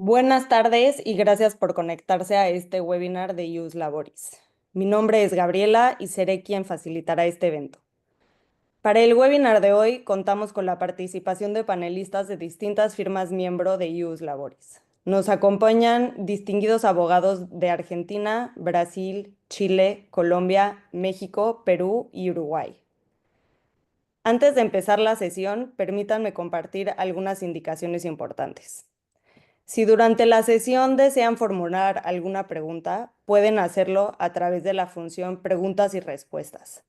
Buenas tardes y gracias por conectarse a este webinar de Ius Laboris. Mi nombre es Gabriela y seré quien facilitará este evento. Para el webinar de hoy contamos con la participación de panelistas de distintas firmas miembro de Ius Laboris. Nos acompañan distinguidos abogados de Argentina, Brasil, Chile, Colombia, México, Perú y Uruguay. Antes de empezar la sesión, permítanme compartir algunas indicaciones importantes. Si durante la sesión desean formular alguna pregunta, pueden hacerlo a través de la función Preguntas y Respuestas.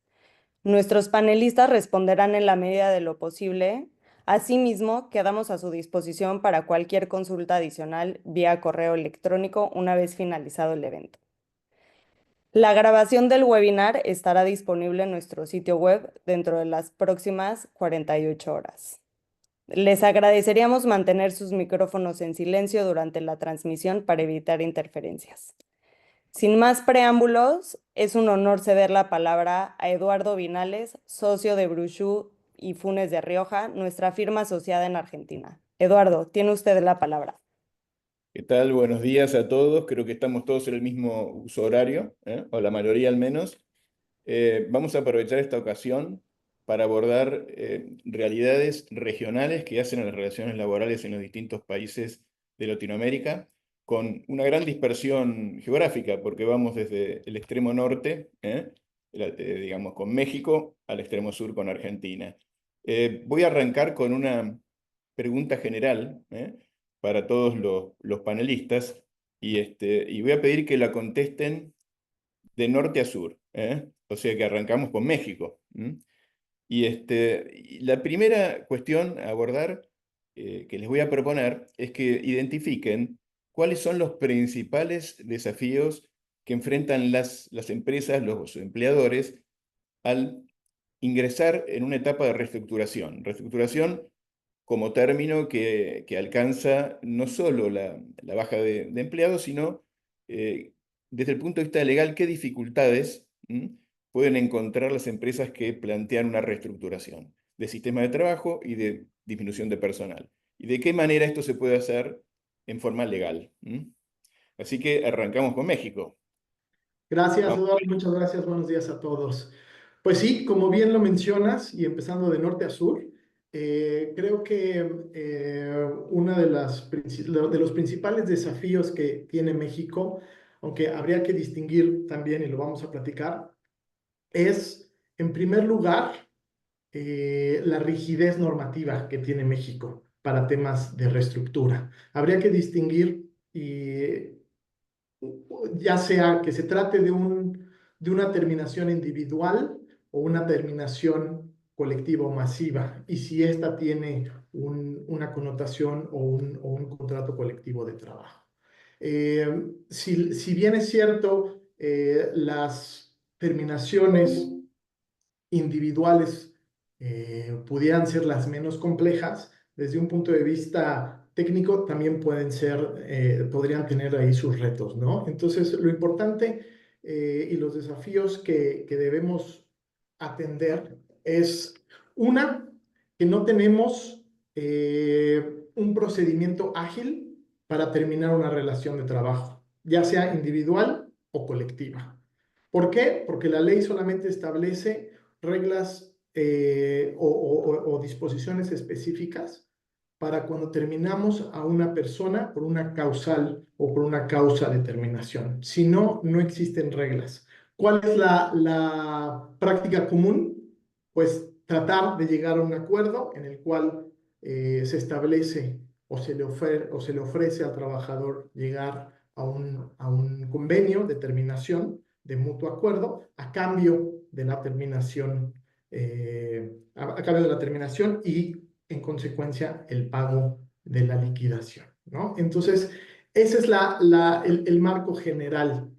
Nuestros panelistas responderán en la medida de lo posible. Asimismo, quedamos a su disposición para cualquier consulta adicional vía correo electrónico una vez finalizado el evento. La grabación del webinar estará disponible en nuestro sitio web dentro de las próximas 48 horas. Les agradeceríamos mantener sus micrófonos en silencio durante la transmisión para evitar interferencias. Sin más preámbulos, es un honor ceder la palabra a Eduardo Vinales, socio de Bruchú y Funes de Rioja, nuestra firma asociada en Argentina. Eduardo, tiene usted la palabra. ¿Qué tal? Buenos días a todos. Creo que estamos todos en el mismo uso horario, o la mayoría al menos. Vamos a aprovechar esta ocasión para abordar realidades regionales que hacen a las relaciones laborales en los distintos países de Latinoamérica, con una gran dispersión geográfica, porque vamos desde el extremo norte, digamos, con México, al extremo sur con Argentina. Voy a arrancar con una pregunta general, para todos los panelistas y voy a pedir que la contesten de norte a sur, o sea que arrancamos con México. Y la primera cuestión a abordar que les voy a proponer es que identifiquen cuáles son los principales desafíos que enfrentan las empresas, los empleadores, al ingresar en una etapa de reestructuración. Reestructuración como término que alcanza no solo la baja de empleados, sino desde el punto de vista legal, qué dificultades pueden encontrar las empresas que plantean una reestructuración de sistema de trabajo y de disminución de personal. Y de qué manera esto se puede hacer en forma legal. Así que arrancamos con México. Gracias, Vamos. Eduardo. Muchas gracias. Buenos días a todos. Pues sí, como bien lo mencionas, y empezando de norte a sur, creo que uno de los principales desafíos que tiene México, aunque habría que distinguir también, y lo vamos a platicar, es, en primer lugar, la rigidez normativa que tiene México para temas de reestructura. Habría que distinguir y ya sea que se trate de una terminación individual o una terminación colectiva o masiva, y si esta tiene una connotación o un contrato colectivo de trabajo. Si bien es cierto, las terminaciones individuales pudieran ser las menos complejas, desde un punto de vista técnico también pueden ser, podrían tener ahí sus retos, ¿no? Entonces, lo importante y los desafíos que debemos atender es, una, que no tenemos un procedimiento ágil para terminar una relación de trabajo, ya sea individual o colectiva. ¿Por qué? Porque la ley solamente establece reglas o disposiciones específicas para cuando terminamos a una persona por una causal o por una causa de terminación. Si no, no existen reglas. ¿Cuál es la práctica común? Pues tratar de llegar a un acuerdo en el cual se establece o se le ofrece al trabajador llegar a un convenio de terminación de mutuo acuerdo a cambio de la terminación, a cambio de la terminación y en consecuencia el pago de la liquidación, ¿no? Entonces, ese es el marco general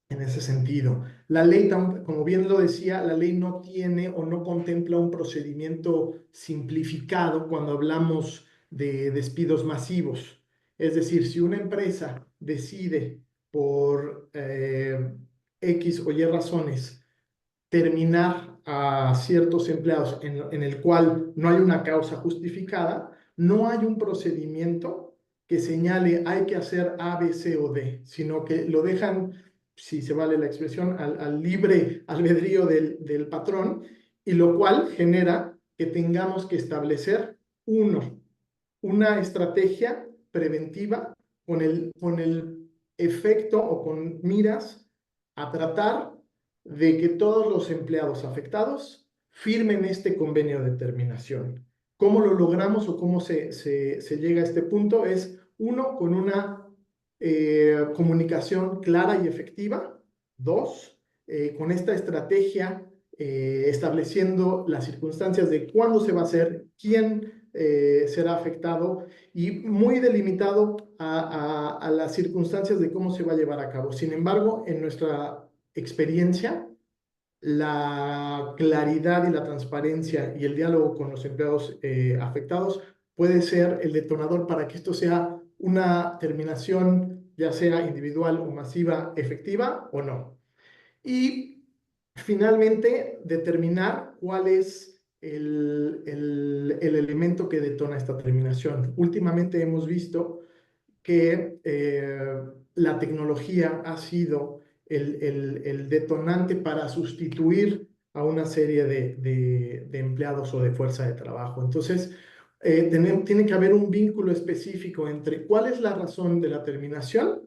en ese sentido. La ley, como bien lo decía, la ley no tiene o no contempla un procedimiento simplificado cuando hablamos de despidos masivos. Es decir, si una empresa decide por X o Y razones terminar a ciertos empleados en el cual no hay una causa justificada, no hay un procedimiento que señale hay que hacer A, B, C o D, sino que lo dejan, si se vale la expresión, al libre albedrío del patrón, y lo cual genera que tengamos que establecer una estrategia preventiva con el efecto o con miras a tratar de que todos los empleados afectados firmen este convenio de terminación. ¿Cómo lo logramos o cómo se llega a este punto? Es uno, con una comunicación clara y efectiva. Dos, con esta estrategia estableciendo las circunstancias de cuándo se va a hacer, quién será afectado y muy delimitado a las circunstancias de cómo se va a llevar a cabo. Sin embargo, en nuestra experiencia, la claridad y la transparencia y el diálogo con los empleados afectados puede ser el detonador para que esto sea una terminación, ya sea individual o masiva, efectiva o no. Y finalmente, determinar cuál es el elemento que detona esta terminación. Últimamente hemos visto que la tecnología ha sido el detonante para sustituir a una serie de empleados o de fuerza de trabajo. Entonces, tiene que haber un vínculo específico entre cuál es la razón de la terminación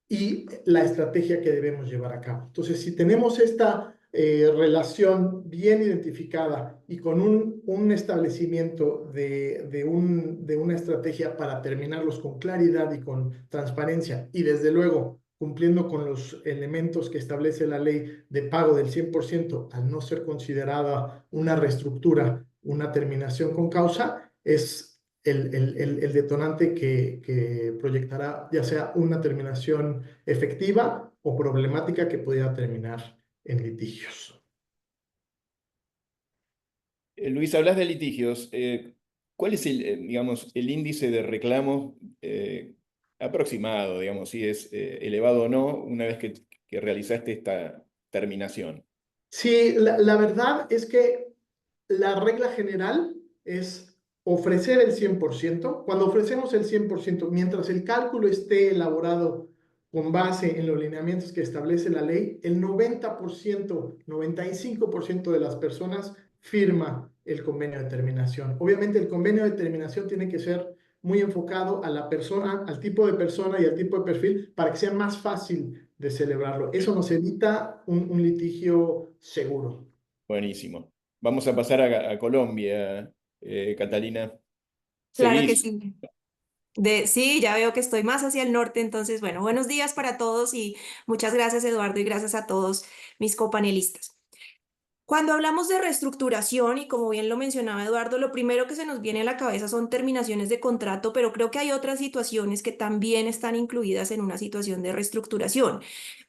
y la estrategia que debemos llevar a cabo. Entonces, si tenemos esta relación bien identificada y con un establecimiento de una estrategia para terminarlos con claridad y con transparencia, y desde luego cumpliendo con los elementos que establece la ley de pago del 100%, al no ser considerada una reestructura, una terminación con causa, es el detonante que proyectará ya sea una terminación efectiva o problemática que pudiera terminar en litigios. Luis, hablas de litigios. ¿Cuál es digamos, el índice de reclamos aproximado, digamos, si es elevado o no, una vez que realizaste esta terminación? Sí, la verdad es que la regla general es ofrecer el 100%. Cuando ofrecemos el 100%, mientras el cálculo esté elaborado con base en los lineamientos que establece la ley, el 90%, 95% de las personas firma el convenio de terminación. Obviamente el convenio de terminación tiene que ser muy enfocado a la persona, al tipo de persona y al tipo de perfil para que sea más fácil de celebrarlo. Eso nos evita un litigio seguro. Buenísimo. Vamos a pasar a Colombia, Catalina. Claro que ¿Seguís? sí. Sí, ya veo que estoy más hacia el norte, entonces, bueno, buenos días para todos y muchas gracias, Eduardo, y gracias a todos mis copanelistas. Cuando hablamos de reestructuración, y como bien lo mencionaba Eduardo, lo primero que se nos viene a la cabeza son terminaciones de contrato, pero creo que hay otras situaciones que también están incluidas en una situación de reestructuración.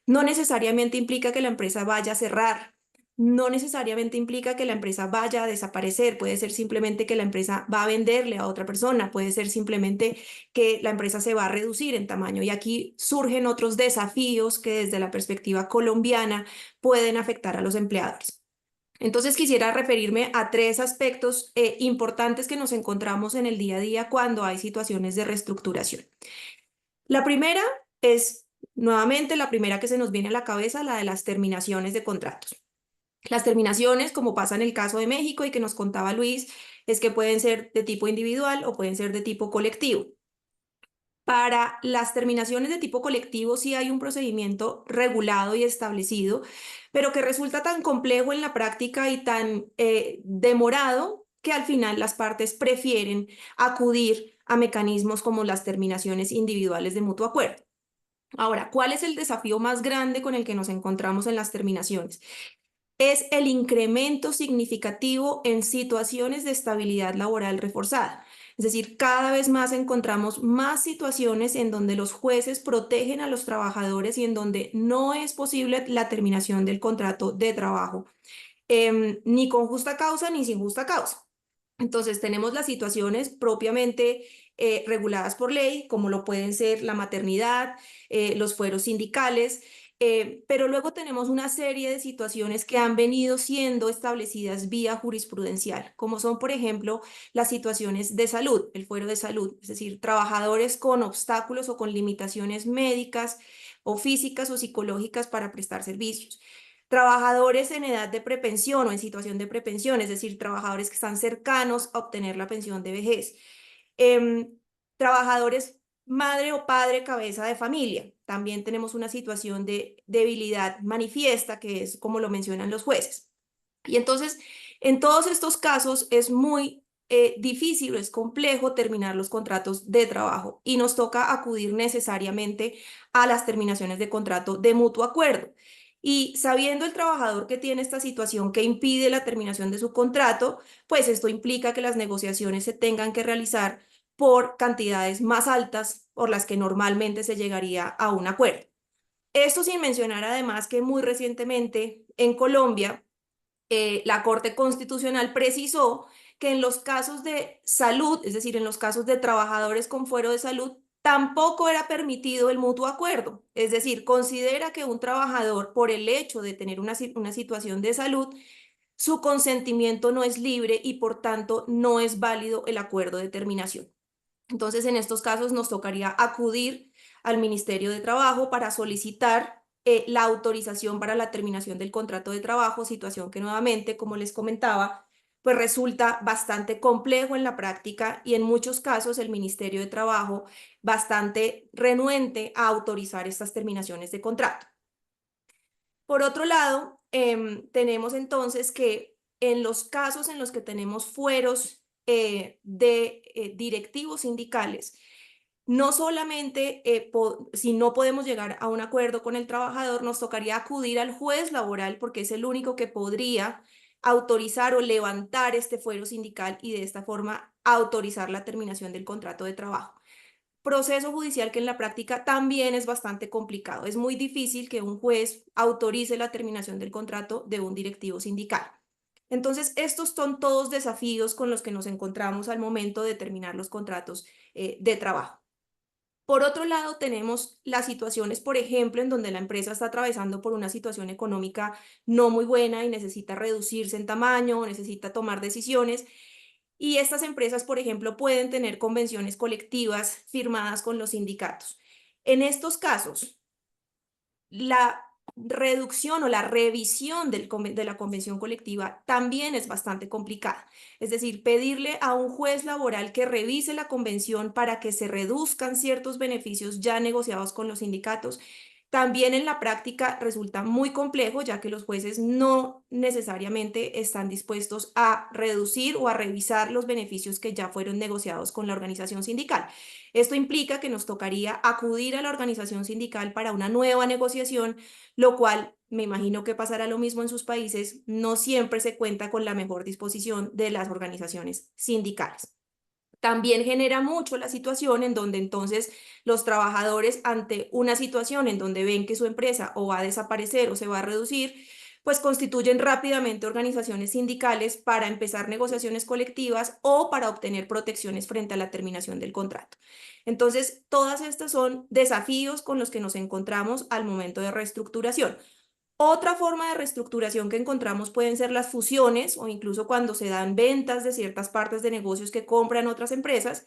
No necesariamente implica que la empresa vaya a cerrar. No necesariamente implica que la empresa vaya a desaparecer, puede ser simplemente que la empresa va a venderle a otra persona, puede ser simplemente que la empresa se va a reducir en tamaño. Y aquí surgen otros desafíos que desde la perspectiva colombiana pueden afectar a los empleadores. Entonces quisiera referirme a tres aspectos importantes que nos encontramos en el día a día cuando hay situaciones de reestructuración. La primera es, nuevamente, la primera que se nos viene a la cabeza, la de las terminaciones de contratos. Las terminaciones, como pasa en el caso de México y que nos contaba Luis, es que pueden ser de tipo individual o pueden ser de tipo colectivo. Para las terminaciones de tipo colectivo sí hay un procedimiento regulado y establecido, pero que resulta tan complejo en la práctica y tan demorado que al final las partes prefieren acudir a mecanismos como las terminaciones individuales de mutuo acuerdo. Ahora, ¿cuál es el desafío más grande con el que nos encontramos en las terminaciones? Es el incremento significativo en situaciones de estabilidad laboral reforzada. Es decir, cada vez más encontramos más situaciones en donde los jueces protegen a los trabajadores y en donde no es posible la terminación del contrato de trabajo, ni con justa causa ni sin justa causa. Entonces, tenemos las situaciones propiamente reguladas por ley, como lo pueden ser la maternidad, los fueros sindicales, Pero luego tenemos una serie de situaciones que han venido siendo establecidas vía jurisprudencial, como son, por ejemplo, las situaciones de salud, el fuero de salud, es decir, trabajadores con obstáculos o con limitaciones médicas o físicas o psicológicas para prestar servicios. Trabajadores en edad de prepensión o en situación de prepensión, es decir, trabajadores que están cercanos a obtener la pensión de vejez. Trabajadores madre o padre cabeza de familia. También tenemos una situación de debilidad manifiesta, que es como lo mencionan los jueces. Y entonces, en todos estos casos es muy difícil o es complejo terminar los contratos de trabajo y nos toca acudir necesariamente a las terminaciones de contrato de mutuo acuerdo. Y sabiendo el trabajador que tiene esta situación que impide la terminación de su contrato, pues esto implica que las negociaciones se tengan que realizar por cantidades más altas por las que normalmente se llegaría a un acuerdo. Esto sin mencionar además que muy recientemente en Colombia la Corte Constitucional precisó que en los casos de salud, es decir, en los casos de trabajadores con fuero de salud, tampoco era permitido el mutuo acuerdo. Es decir, considera que un trabajador, por el hecho de tener una situación de salud, su consentimiento no es libre y por tanto no es válido el acuerdo de terminación. Entonces, en estos casos nos tocaría acudir al Ministerio de Trabajo para solicitar la autorización para la terminación del contrato de trabajo, situación que nuevamente, como les comentaba, pues resulta bastante complejo en la práctica y en muchos casos el Ministerio de Trabajo bastante renuente a autorizar estas terminaciones de contrato. Por otro lado, tenemos entonces que en los casos en los que tenemos fueros de directivos sindicales, no solamente si no podemos llegar a un acuerdo con el trabajador, nos tocaría acudir al juez laboral porque es el único que podría autorizar o levantar este fuero sindical y de esta forma autorizar la terminación del contrato de trabajo. Proceso judicial que en la práctica también es bastante complicado. Es muy difícil que un juez autorice la terminación del contrato de un directivo sindical. Entonces, estos son todos desafíos con los que nos encontramos al momento de terminar los contratos de trabajo. Por otro lado, tenemos las situaciones, por ejemplo, en donde la empresa está atravesando por una situación económica no muy buena y necesita reducirse en tamaño o necesita tomar decisiones. Y estas empresas, por ejemplo, pueden tener convenciones colectivas firmadas con los sindicatos. En estos casos, la reducción o la revisión de la convención colectiva también es bastante complicada. Es decir, pedirle a un juez laboral que revise la convención para que se reduzcan ciertos beneficios ya negociados con los sindicatos. También en la práctica resulta muy complejo, ya que los jueces no necesariamente están dispuestos a reducir o a revisar los beneficios que ya fueron negociados con la organización sindical. Esto implica que nos tocaría acudir a la organización sindical para una nueva negociación, lo cual me imagino que pasará lo mismo en sus países. No siempre se cuenta con la mejor disposición de las organizaciones sindicales. También genera mucho la situación en donde entonces los trabajadores ante una situación en donde ven que su empresa o va a desaparecer o se va a reducir, pues constituyen rápidamente organizaciones sindicales para empezar negociaciones colectivas o para obtener protecciones frente a la terminación del contrato. Entonces, todas estas son desafíos con los que nos encontramos al momento de reestructuración. Otra forma de reestructuración que encontramos pueden ser las fusiones o incluso cuando se dan ventas de ciertas partes de negocios que compran otras empresas.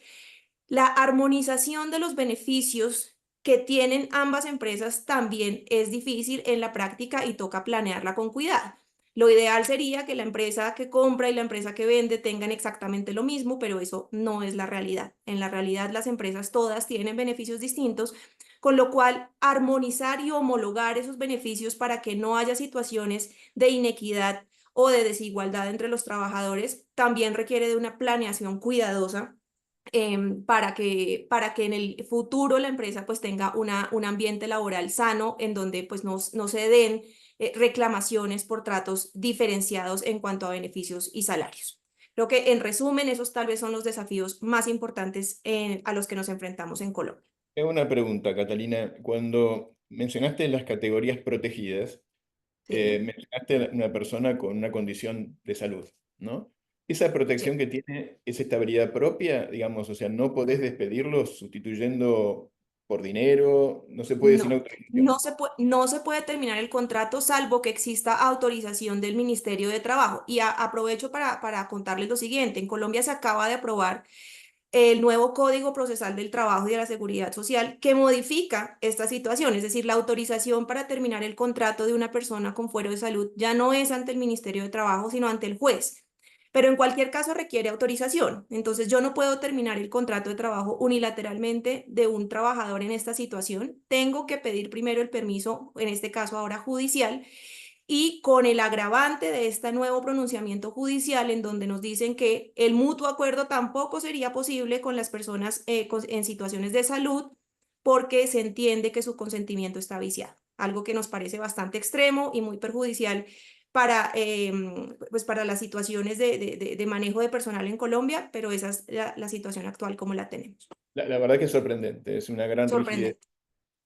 La armonización de los beneficios que tienen ambas empresas también es difícil en la práctica y toca planearla con cuidado. Lo ideal sería que la empresa que compra y la empresa que vende tengan exactamente lo mismo, pero eso no es la realidad. En la realidad, las empresas todas tienen beneficios distintos, con lo cual armonizar y homologar esos beneficios para que no haya situaciones de inequidad o de desigualdad entre los trabajadores también requiere de una planeación cuidadosa para que en el futuro la empresa pues tenga un ambiente laboral sano en donde pues no se den reclamaciones por tratos diferenciados en cuanto a beneficios y salarios. Creo que en resumen esos tal vez son los desafíos más importantes a los que nos enfrentamos en Colombia. Tengo una pregunta, Catalina. Cuando mencionaste las categorías protegidas, Sí, mencionaste a una persona con una condición de salud, ¿no? Esa protección sí. que tiene es estabilidad propia, digamos, o sea, no podés despedirlos sustituyendo por dinero, no se puede sin No, autorización. no se puede terminar el contrato salvo que exista autorización del Ministerio de Trabajo. Y aprovecho para contarles lo siguiente. En Colombia se acaba de aprobar el nuevo Código Procesal del Trabajo y de la Seguridad Social que modifica esta situación. Es decir, la autorización para terminar el contrato de una persona con fuero de salud ya no es ante el Ministerio de Trabajo, sino ante el juez. Pero en cualquier caso requiere autorización. Entonces yo no puedo terminar el contrato de trabajo unilateralmente de un trabajador en esta situación. Tengo que pedir primero el permiso, en este caso ahora judicial, y con el agravante de este nuevo pronunciamiento judicial en donde nos dicen que el mutuo acuerdo tampoco sería posible con las personas en situaciones de salud porque se entiende que su consentimiento está viciado, algo que nos parece bastante extremo y muy perjudicial para, pues para las situaciones de manejo de personal en Colombia, pero esa es la situación actual como la tenemos. La verdad que es sorprendente, es una gran rigidez. Sorprendente.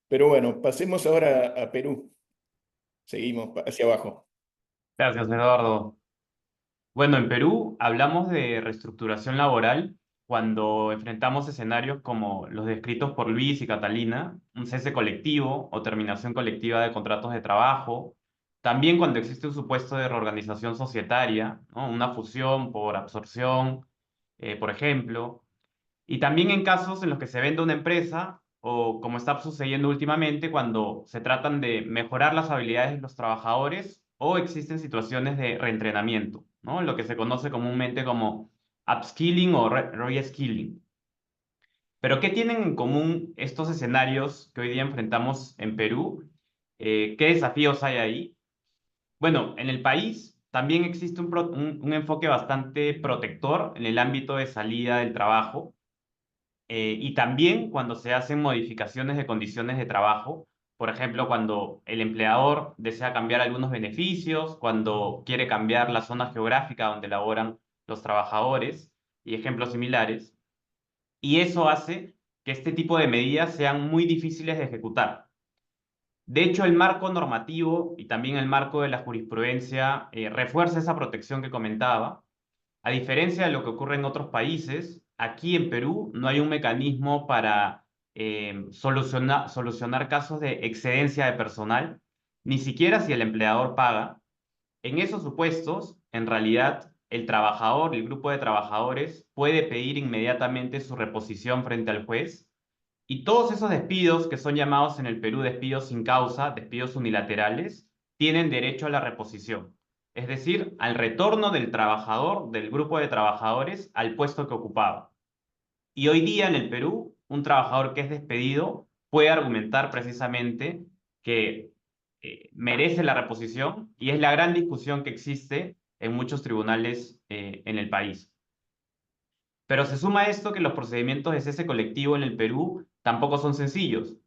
Pero bueno, pasemos ahora a Perú. Seguimos hacia abajo. Gracias, Eduardo. Bueno, en Perú hablamos de reestructuración laboral cuando enfrentamos escenarios como los descritos por Luis y Catalina, un cese colectivo o terminación colectiva de contratos de trabajo, también cuando existe un supuesto de reorganización societaria, ¿no? Una fusión por absorción, por ejemplo, y también en casos en los que se vende una empresa o como está sucediendo últimamente cuando se tratan de mejorar las habilidades de los trabajadores o existen situaciones de reentrenamiento, ¿no? Lo que se conoce comúnmente como upskilling o reskilling. Pero ¿qué tienen en común estos escenarios que hoy día enfrentamos en Perú? ¿Qué desafíos hay ahí? Bueno, en el país también existe un enfoque bastante protector en el ámbito de salida del trabajo y también cuando se hacen modificaciones de condiciones de trabajo, por ejemplo, cuando el empleador desea cambiar algunos beneficios, cuando quiere cambiar la zona geográfica donde laboran los trabajadores y ejemplos similares. Y eso hace que este tipo de medidas sean muy difíciles de ejecutar. De hecho, el marco normativo y también el marco de la jurisprudencia refuerza esa protección que comentaba. A diferencia de lo que ocurre en otros países, aquí en Perú no hay un mecanismo para solucionar casos de excedencia de personal, ni siquiera si el empleador paga. En esos supuestos, en realidad, el trabajador, el grupo de trabajadores, puede pedir inmediatamente su reposición frente al juez y todos esos despidos que son llamados en el Perú despidos sin causa, despidos unilaterales, tienen derecho a la reposición, es decir, al retorno del trabajador, del grupo de trabajadores, al puesto que ocupaba. Y hoy día en el Perú, un trabajador que es despedido puede argumentar precisamente que merece la reposición y es la gran discusión que existe en muchos tribunales en el país. Pero se suma a esto que los procedimientos de cese colectivo en el Perú tampoco son sencillos.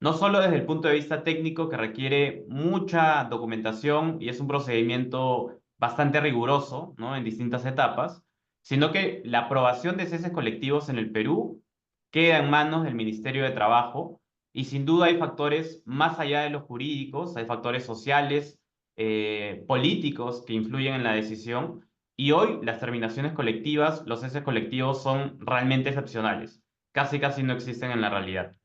No solo desde el punto de vista técnico, que requiere mucha documentación y es un procedimiento bastante riguroso, ¿no? En distintas etapas, sino que la aprobación de ceses colectivos en el Perú queda en manos del Ministerio de Trabajo y sin duda hay factores más allá de los jurídicos, hay factores sociales, políticos que influyen en la decisión y hoy las terminaciones colectivas, los ceses colectivos son realmente excepcionales. Casi no existen en la realidad.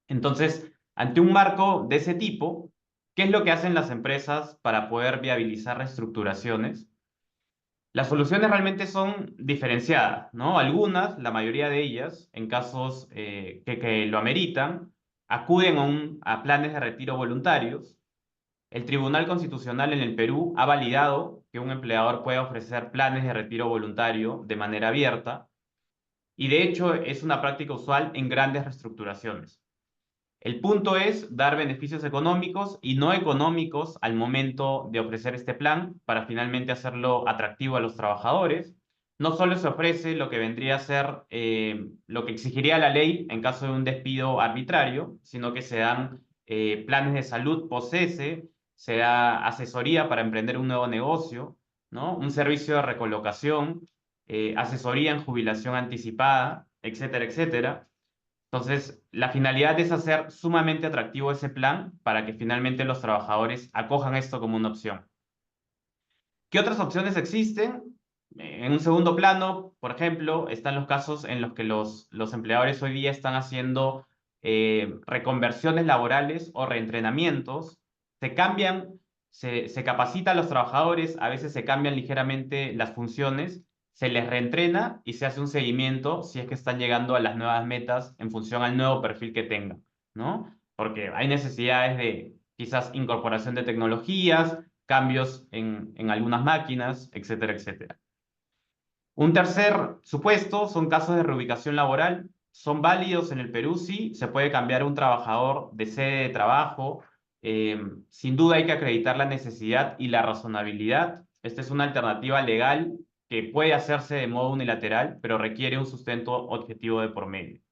Entonces, ante un marco de ese tipo, ¿qué es lo que hacen las empresas para poder viabilizar reestructuraciones? Las soluciones realmente son diferenciadas, ¿no? Algunas, la mayoría de ellas, en casos que lo ameritan, acuden a planes de retiro voluntarios. El Tribunal Constitucional en el Perú ha validado que un empleador puede ofrecer planes de retiro voluntario de manera abierta y de hecho es una práctica usual en grandes reestructuraciones. El punto es dar beneficios económicos y no económicos al momento de ofrecer este plan para finalmente hacerlo atractivo a los trabajadores. No solo se ofrece lo que vendría a ser lo que exigiría la ley en caso de un despido arbitrario, sino que se dan planes de salud post-cese, se da asesoría para emprender un nuevo negocio, ¿no? Un servicio de recolocación, asesoría en jubilación anticipada, etcétera, etcétera. Entonces, la finalidad es hacer sumamente atractivo ese plan para que finalmente los trabajadores acojan esto como una opción. ¿Qué otras opciones existen? En un segundo plano, por ejemplo, están los casos en los que los empleadores hoy día están haciendo reconversiones laborales o reentrenamientos, se capacita a los trabajadores, a veces se cambian ligeramente las funciones, se les reentrena y se hace un seguimiento si es que están llegando a las nuevas metas en función al nuevo perfil que tengan, ¿no? Porque hay necesidades de quizás incorporación de tecnologías, cambios en algunas máquinas, etcétera, etcétera. Un tercer supuesto son casos de reubicación laboral. Son válidos en el Perú, sí, se puede cambiar un trabajador de sede de trabajo. Sin duda hay que acreditar la necesidad y la razonabilidad. Esta es una alternativa legal que puede hacerse de modo unilateral, pero requiere un sustento objetivo de por medio.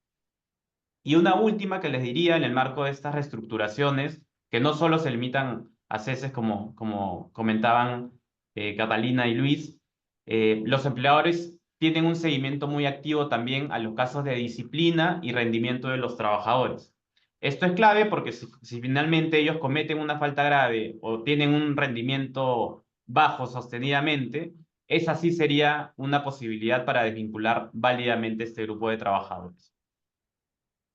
Y una última que les diría en el marco de estas reestructuraciones, que no solo se limitan a ceses como comentaban Catalina y Luis, los empleadores tienen un seguimiento muy activo también a los casos de disciplina y rendimiento de los trabajadores. Esto es clave porque si finalmente ellos cometen una falta grave o tienen un rendimiento bajo sostenidamente, esa sí sería una posibilidad para desvincular válidamente este grupo de trabajadores.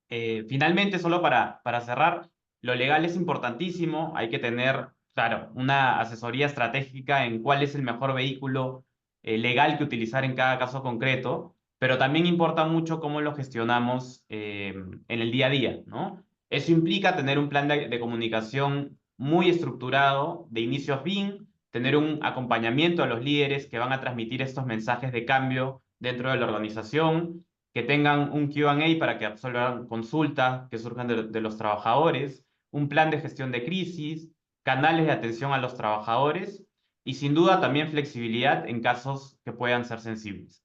Finalmente, solo para cerrar, lo legal es importantísimo, hay que tener, claro, una asesoría estratégica en cuál es el mejor vehículo legal que utilizar en cada caso concreto, pero también importa mucho cómo lo gestionamos en el día a día, ¿no? Eso implica tener un plan de comunicación muy estructurado, de inicio a fin, tener un acompañamiento a los líderes que van a transmitir estos mensajes de cambio dentro de la organización, que tengan un Q&A para que absorban consultas que surjan de los trabajadores, un plan de gestión de crisis, canales de atención a los trabajadores y sin duda también flexibilidad en casos que puedan ser sensibles.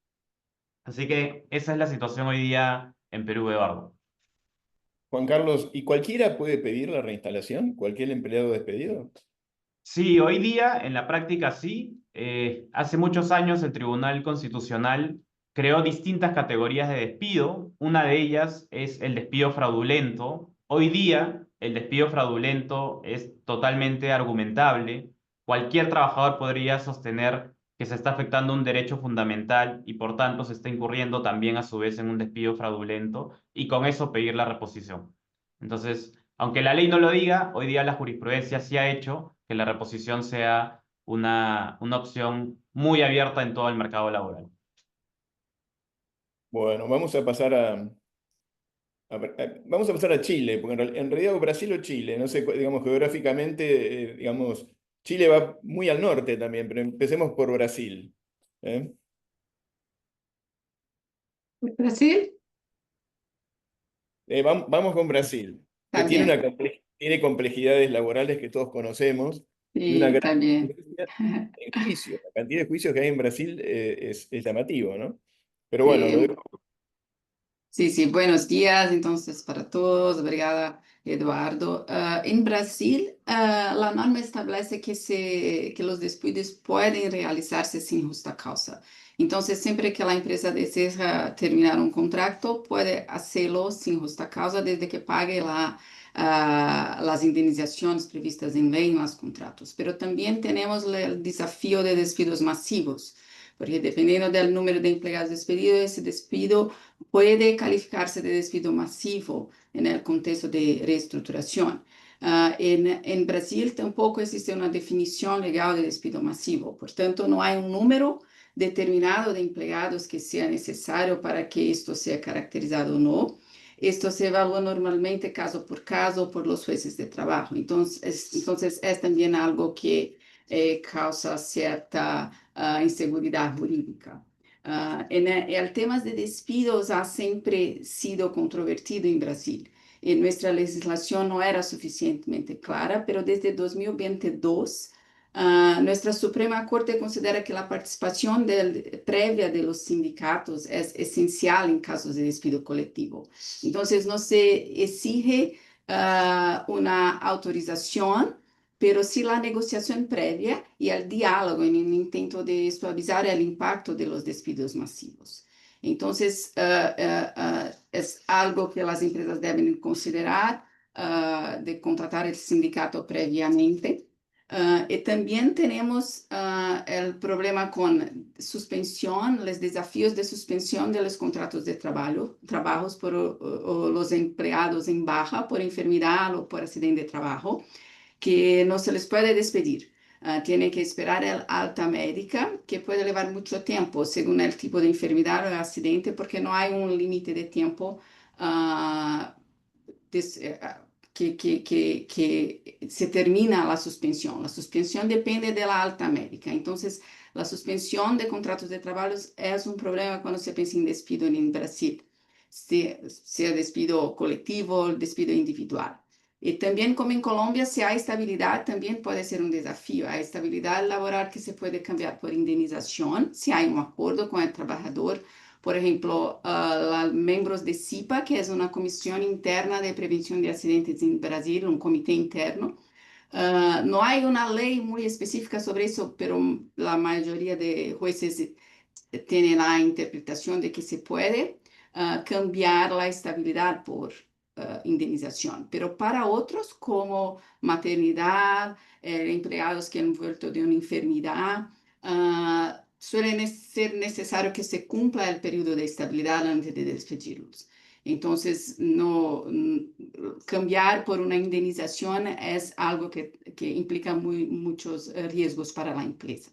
Así que esa es la situación hoy día en Perú, Eduardo. Juan Carlos, ¿y cualquiera puede pedir la reinstalación? ¿Cualquier empleado despedido? Sí, hoy día en la práctica sí. Hace muchos años el Tribunal Constitucional creó distintas categorías de despido. Una de ellas es el despido fraudulento. Hoy día el despido fraudulento es totalmente argumentable. Cualquier trabajador podría sostener que se está afectando un derecho fundamental y por tanto se está incurriendo también a su vez en un despido fraudulento y con eso pedir la reposición. Entonces, aunque la ley no lo diga, hoy día la jurisprudencia sí ha hecho que la reposición sea una opción muy abierta en todo el mercado laboral. Bueno, vamos a pasar vamos a pasar a Chile, porque en realidad Brasil o Chile, no sé, digamos, geográficamente, digamos, Chile va muy al norte también, pero empecemos por Brasil. ¿Eh? ¿Brasil? Vamos con Brasil, que Está tiene, bien. tiene complejidades laborales que todos conocemos y Sí, una gran está bien. complejidad en juicios. La cantidad de juicios que hay en Brasil es llamativo, ¿no? Pero bueno, lo Sí, dejo. sí, buenos días entonces para todos. Obrigada, Eduardo. En Brasil, la norma establece que los despidos pueden realizarse sin justa causa. Entonces, siempre que la empresa desea terminar un contrato, puede hacerlo sin justa causa desde que pague las indemnizaciones previstas en ley en los contratos. Pero también tenemos el desafío de despidos masivos, porque dependiendo del número de empleados despedidos, ese despido puede calificarse de despido masivo en el contexto de reestructuración. En Brasil tampoco existe una definición legal de despido masivo, por tanto, no hay un número determinado de empleados que sea necesario para que esto sea caracterizado o no. Esto se evalúa normalmente caso por los jueces de trabajo. Entonces es también algo que causa cierta inseguridad jurídica. El tema de despidos ha siempre sido controvertido en Brasil. Nuestra legislación no era suficientemente clara, pero desde 2022, nuestra Suprema Corte considera que la participación previa de los sindicatos es esencial en casos de despido colectivo. Entonces, no se exige una autorización, pero sí la negociación previa y el diálogo en el intento de suavizar el impacto de los despidos masivos. Entonces, es algo que las empresas deben considerar de contratar el sindicato previamente. Y también tenemos el problema con suspensión, los desafíos de suspensión de los contratos de trabajos por o los empleados en baja por enfermedad o por accidente de trabajo, que no se les puede despedir. Tiene que esperar el alta médica, que puede llevar mucho tiempo según el tipo de enfermedad o accidente, porque no hay un límite de tiempo que se termina la suspensión. La suspensión depende de la alta médica. Entonces, la suspensión de contratos de trabajo es un problema cuando se piensa en despido en Brasil, sea despido colectivo o despido individual. Y también como en Colombia, si hay estabilidad, también puede ser un desafío. Hay estabilidad laboral que se puede cambiar por indemnización, si hay un acuerdo con el trabajador. Por ejemplo, miembros de CIPA, que es una comisión interna de prevención de accidentes en Brasil, un comité interno. No hay una ley muy específica sobre eso, pero la mayoría de jueces tienen la interpretación de que se puede cambiar la estabilidad por indemnización. Pero para otros, como maternidad, empleados que han vuelto de una enfermedad, suele ser necesario que se cumpla el periodo de estabilidad antes de despedirlos. Entonces, no, cambiar por una indemnización es algo que implica muchos riesgos para la empresa.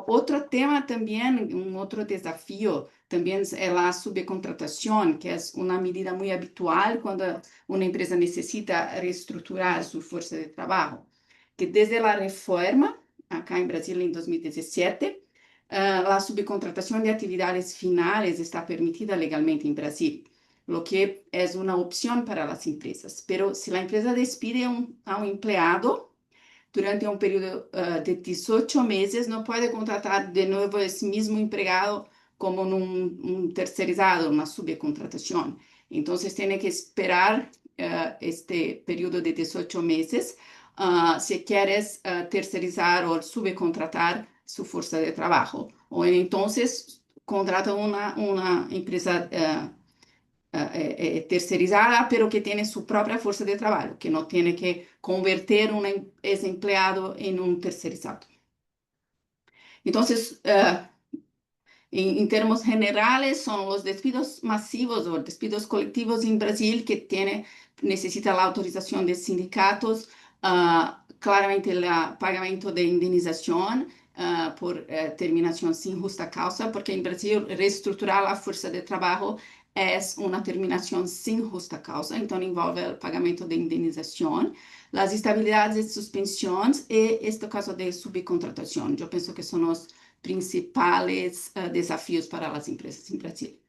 Otro tema también, un otro desafío también es la subcontratación, que es una medida muy habitual cuando una empresa necesita reestructurar su fuerza de trabajo. Que desde la reforma, acá en Brasil en 2017, la subcontratación de actividades finales está permitida legalmente en Brasil, lo que es una opción para las empresas. Pero si la empresa despide a un empleado, durante un periodo de 18 meses, no puede contratar de nuevo ese mismo empleado como un tercerizado, una subcontratación. Entonces, tiene que esperar este periodo de 18 meses si quieres tercerizar o subcontratar su fuerza de trabajo. O entonces, contrata una empresa tercerizada, pero que tiene su propia fuerza de trabajo, que no tiene que convertir ese empleado en un tercerizado. Entonces, en términos generales, son los despidos masivos o despidos colectivos en Brasil que necesita la autorización de sindicatos, claramente el pagamento de indemnización por terminación sin justa causa, porque en Brasil reestructurar la fuerza de trabajo es una terminación sin justa causa, entonces envolve el pagamento de indemnización, las estabilidades de suspensiones y este caso de subcontratación. Yo pienso que son los principales desafíos para las empresas en Brasil.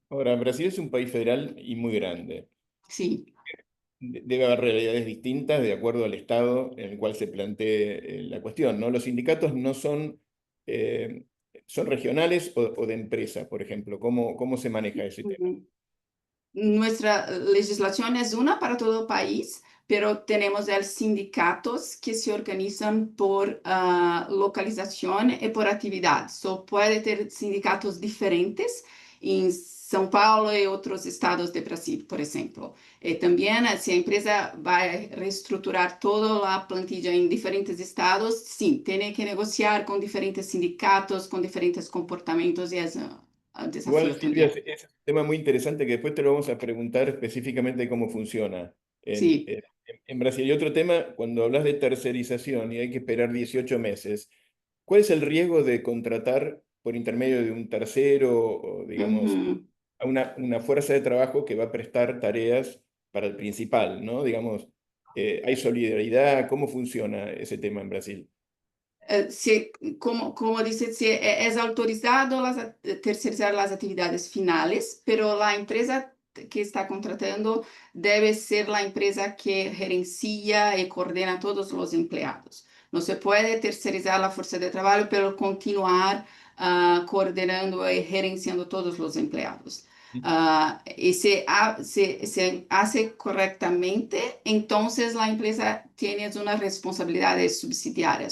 Ahora, Brasil es un país federal y muy grande. Sí. Debe haber realidades distintas de acuerdo al estado en el cual se plantee la cuestión, ¿no? Los sindicatos no son, son regionales o de empresa, por ejemplo. ¿Cómo se maneja ese tema? Nuestra legislación es una para todo el país, pero tenemos sindicatos que se organizan por localización y por actividad. Puede ter sindicatos diferentes en São Paulo y otros estados de Brasil, por ejemplo. También, si la empresa va a reestructurar toda la plantilla en diferentes estados, sí, tiene que negociar con diferentes sindicatos, con diferentes comportamientos y es Igual, desafío Silvia, también. es un tema muy interesante que después te lo vamos a preguntar específicamente cómo funciona Sí. en Brasil. Y otro tema, cuando hablas de tercerización y hay que esperar 18 meses, ¿cuál es el riesgo de contratar por intermedio de un tercero o, digamos, Uhum. a una fuerza de trabajo que va a prestar tareas para el principal, ¿no? Digamos, ¿hay solidaridad? ¿Cómo funciona ese tema en Brasil? Como dice, es autorizado tercerizar las actividades finales, pero la empresa que está contratando debe ser la empresa que gerencia y coordena todos los empleados. No se puede tercerizar la fuerza de trabajo, pero continuar coordinando y gerenciando todos los empleados. Y se hace correctamente, entonces la empresa tiene una responsabilidad subsidiaria.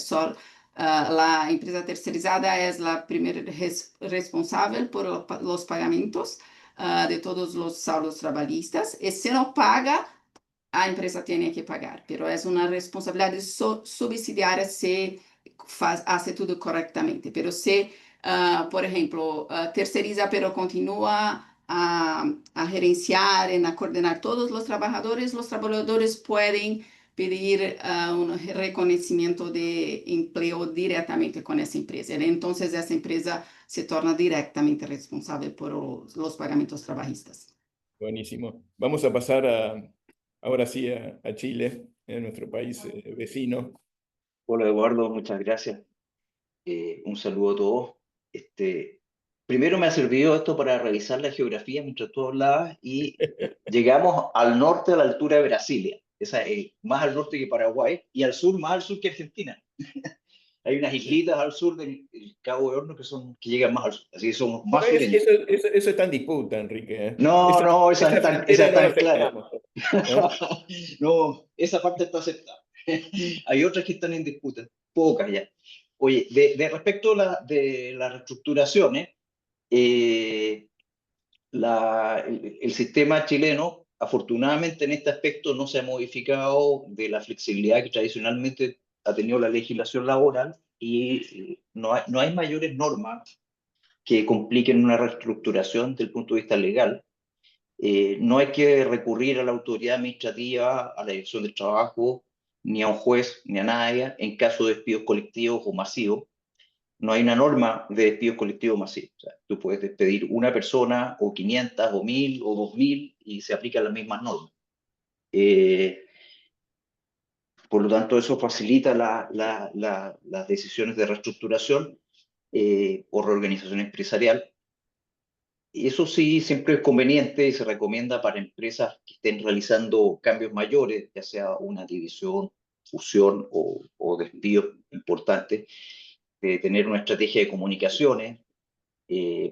La empresa tercerizada es la primera responsable por los pagamentos de todos los saldos trabalhistas. Y si no paga, a empresa tiene que pagar, pero es una responsabilidad subsidiaria si hace todo correctamente. Pero si, por ejemplo, terceriza, pero continúa a gerenciar, a coordinar todos los trabajadores pueden pedir un reconocimiento de empleo directamente con esa empresa. Entonces, esa empresa se torna directamente responsable por los pagamentos trabajistas. Buenísimo. Vamos a pasar ahora sí a Chile, nuestro país vecino. Hola Eduardo, muchas gracias. Un saludo a todos. Primero me ha servido esto para revisar la geografía mientras tú hablabas y llegamos al norte a la altura de Brasilia. Esa es más al norte que Paraguay y al sur, más al sur que Argentina. Hay unas islitas al sur del Cabo de Hornos que llegan más al sur, así que somos más sureños. Eso está en disputa, Enrique. No, esa frontera está no la en clara. aceptamos, ¿no? No, esa parte está aceptada. Hay otras que están en disputa, pocas ya. Oye, respecto de las reestructuraciones, el sistema chileno, afortunadamente en este aspecto no se ha modificado de la flexibilidad que tradicionalmente ha tenido la legislación laboral y no hay mayores normas que compliquen una reestructuración desde el punto de vista legal. No hay que recurrir a la autoridad administrativa, a la dirección del trabajo, ni a un juez, ni a nadie, en caso de despidos colectivos o masivos. No hay una norma de despidos colectivos masivos. O sea, tú puedes despedir una persona, o 500, o 1000, o 2000, y se aplican las mismas normas. Por lo tanto, eso facilita las decisiones de reestructuración o reorganización empresarial. Y eso sí, siempre es conveniente y se recomienda para empresas que estén realizando cambios mayores, ya sea una división, fusión o despidos importantes, de tener una estrategia de comunicaciones,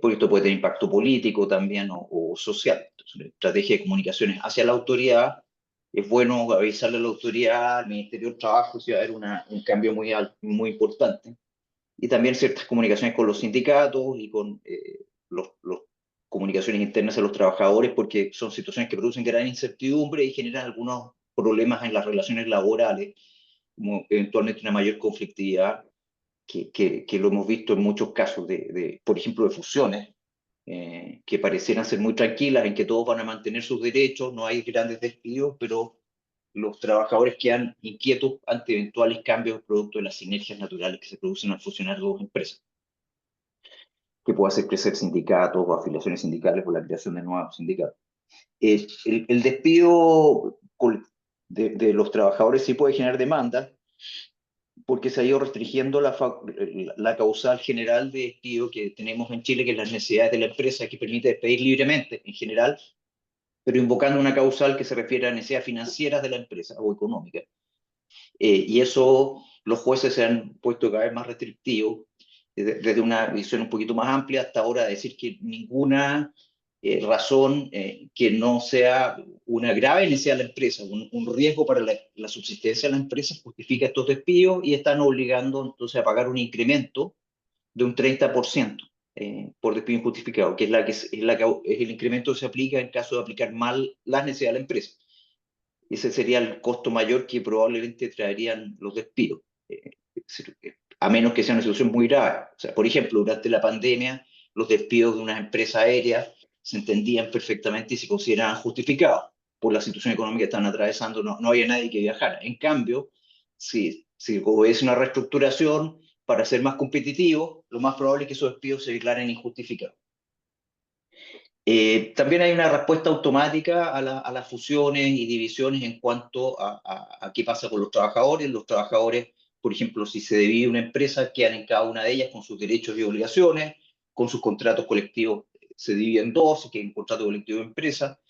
porque esto puede tener impacto político también o social. Entonces, una estrategia de comunicaciones hacia la autoridad, es bueno avisarle a la autoridad, al Ministerio del Trabajo, si va a haber un cambio muy importante. Y también ciertas comunicaciones con los sindicatos y con los comunicaciones internas a los trabajadores, porque son situaciones que producen gran incertidumbre y generan algunos problemas en las relaciones laborales, como eventualmente una mayor conflictividad, que lo hemos visto en muchos casos, por ejemplo, de fusiones, que parecieran ser muy tranquilas, en que todos van a mantener sus derechos, no hay grandes despidos, pero los trabajadores quedan inquietos ante eventuales cambios producto de las sinergias naturales que se producen al fusionar dos empresas, que puede hacer crecer sindicatos o afiliaciones sindicales o la creación de nuevos sindicatos. El despido de los trabajadores sí puede generar demanda, porque se ha ido restringiendo la causal general de despido que tenemos en Chile, que es las necesidades de la empresa, que permite despedir libremente en general, pero invocando una causal que se refiere a necesidades financieras de la empresa o económicas. Y eso los jueces se han puesto cada vez más restrictivos, desde una visión un poquito más amplia hasta ahora, decir que ninguna razón que no sea una grave necesidad de la empresa, un riesgo para la subsistencia de la empresa justifica estos despidos y están obligando entonces a pagar un incremento de un 30% por despido injustificado, que es el incremento que se aplica en caso de aplicar mal las necesidades de la empresa. Ese sería el costo mayor que probablemente traerían los despidos, a menos que sea una situación muy grave. O sea, por ejemplo, durante la pandemia, los despidos de unas empresas aéreas se entendían perfectamente y se consideraban justificados por la situación económica que estaban atravesando, no había nadie que viajara. En cambio, si obedece una reestructuración para ser más competitivo, lo más probable es que esos despidos se declaren injustificados. También hay una respuesta automática a las fusiones y divisiones en cuanto a qué pasa con los trabajadores. Los trabajadores, por ejemplo, si se divide una empresa, quedan en cada una de ellas con sus derechos y obligaciones, con sus contratos colectivos se dividen en dos, que es un contrato colectivo de empresa,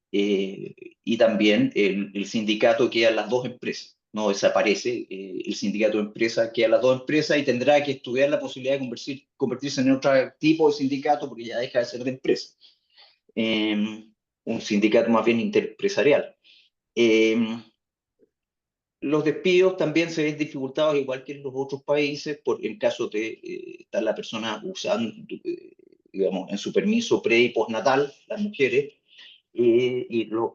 y también el sindicato queda en las dos empresas. No desaparece, el sindicato de empresa queda en las dos empresas y tendrá que estudiar la posibilidad de convertirse en otro tipo de sindicato porque ya deja de ser de empresa. Un sindicato más bien interempresarial. Los despidos también se ven dificultados, igual que en los otros países, por el caso de estar la persona usando, digamos, en su permiso pre y postnatal, las mujeres, y los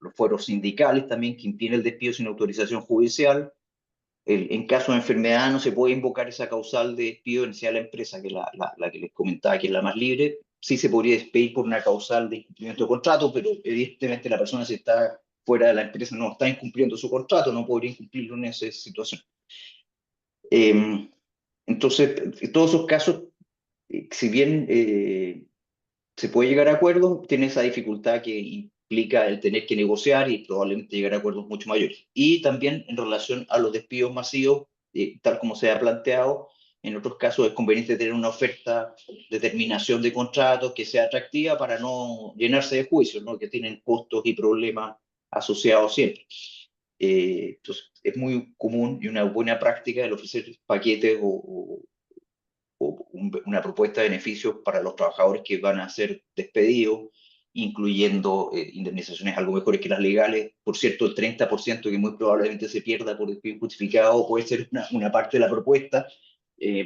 los fueros sindicales también, que impiden el despido sin autorización judicial. En caso de enfermedad no se puede invocar esa causal de despido en la empresa, que es la que les comentaba, que es la más libre. Sí se podría despedir por una causal de incumplimiento de contrato, pero evidentemente la persona, si está fuera de la empresa, no está incumpliendo su contrato, no podría incumplirlo en esa situación. Entonces, en todos esos casos, si bien se puede llegar a acuerdos, tiene esa dificultad que implica el tener que negociar y probablemente llegar a acuerdos mucho mayores. Y también en relación a los despidos masivos, tal como se ha planteado, en otros casos es conveniente tener una oferta de terminación de contratos que sea atractiva para no llenarse de juicios, ¿no? Que tienen costos y problemas asociados siempre. Entonces, es muy común y una buena práctica el ofrecer paquetes o una propuesta de beneficios para los trabajadores que van a ser despedidos, incluyendo indemnizaciones algo mejores que las legales. Por cierto, el 30% que muy probablemente se pierda por despido injustificado puede ser una parte de la propuesta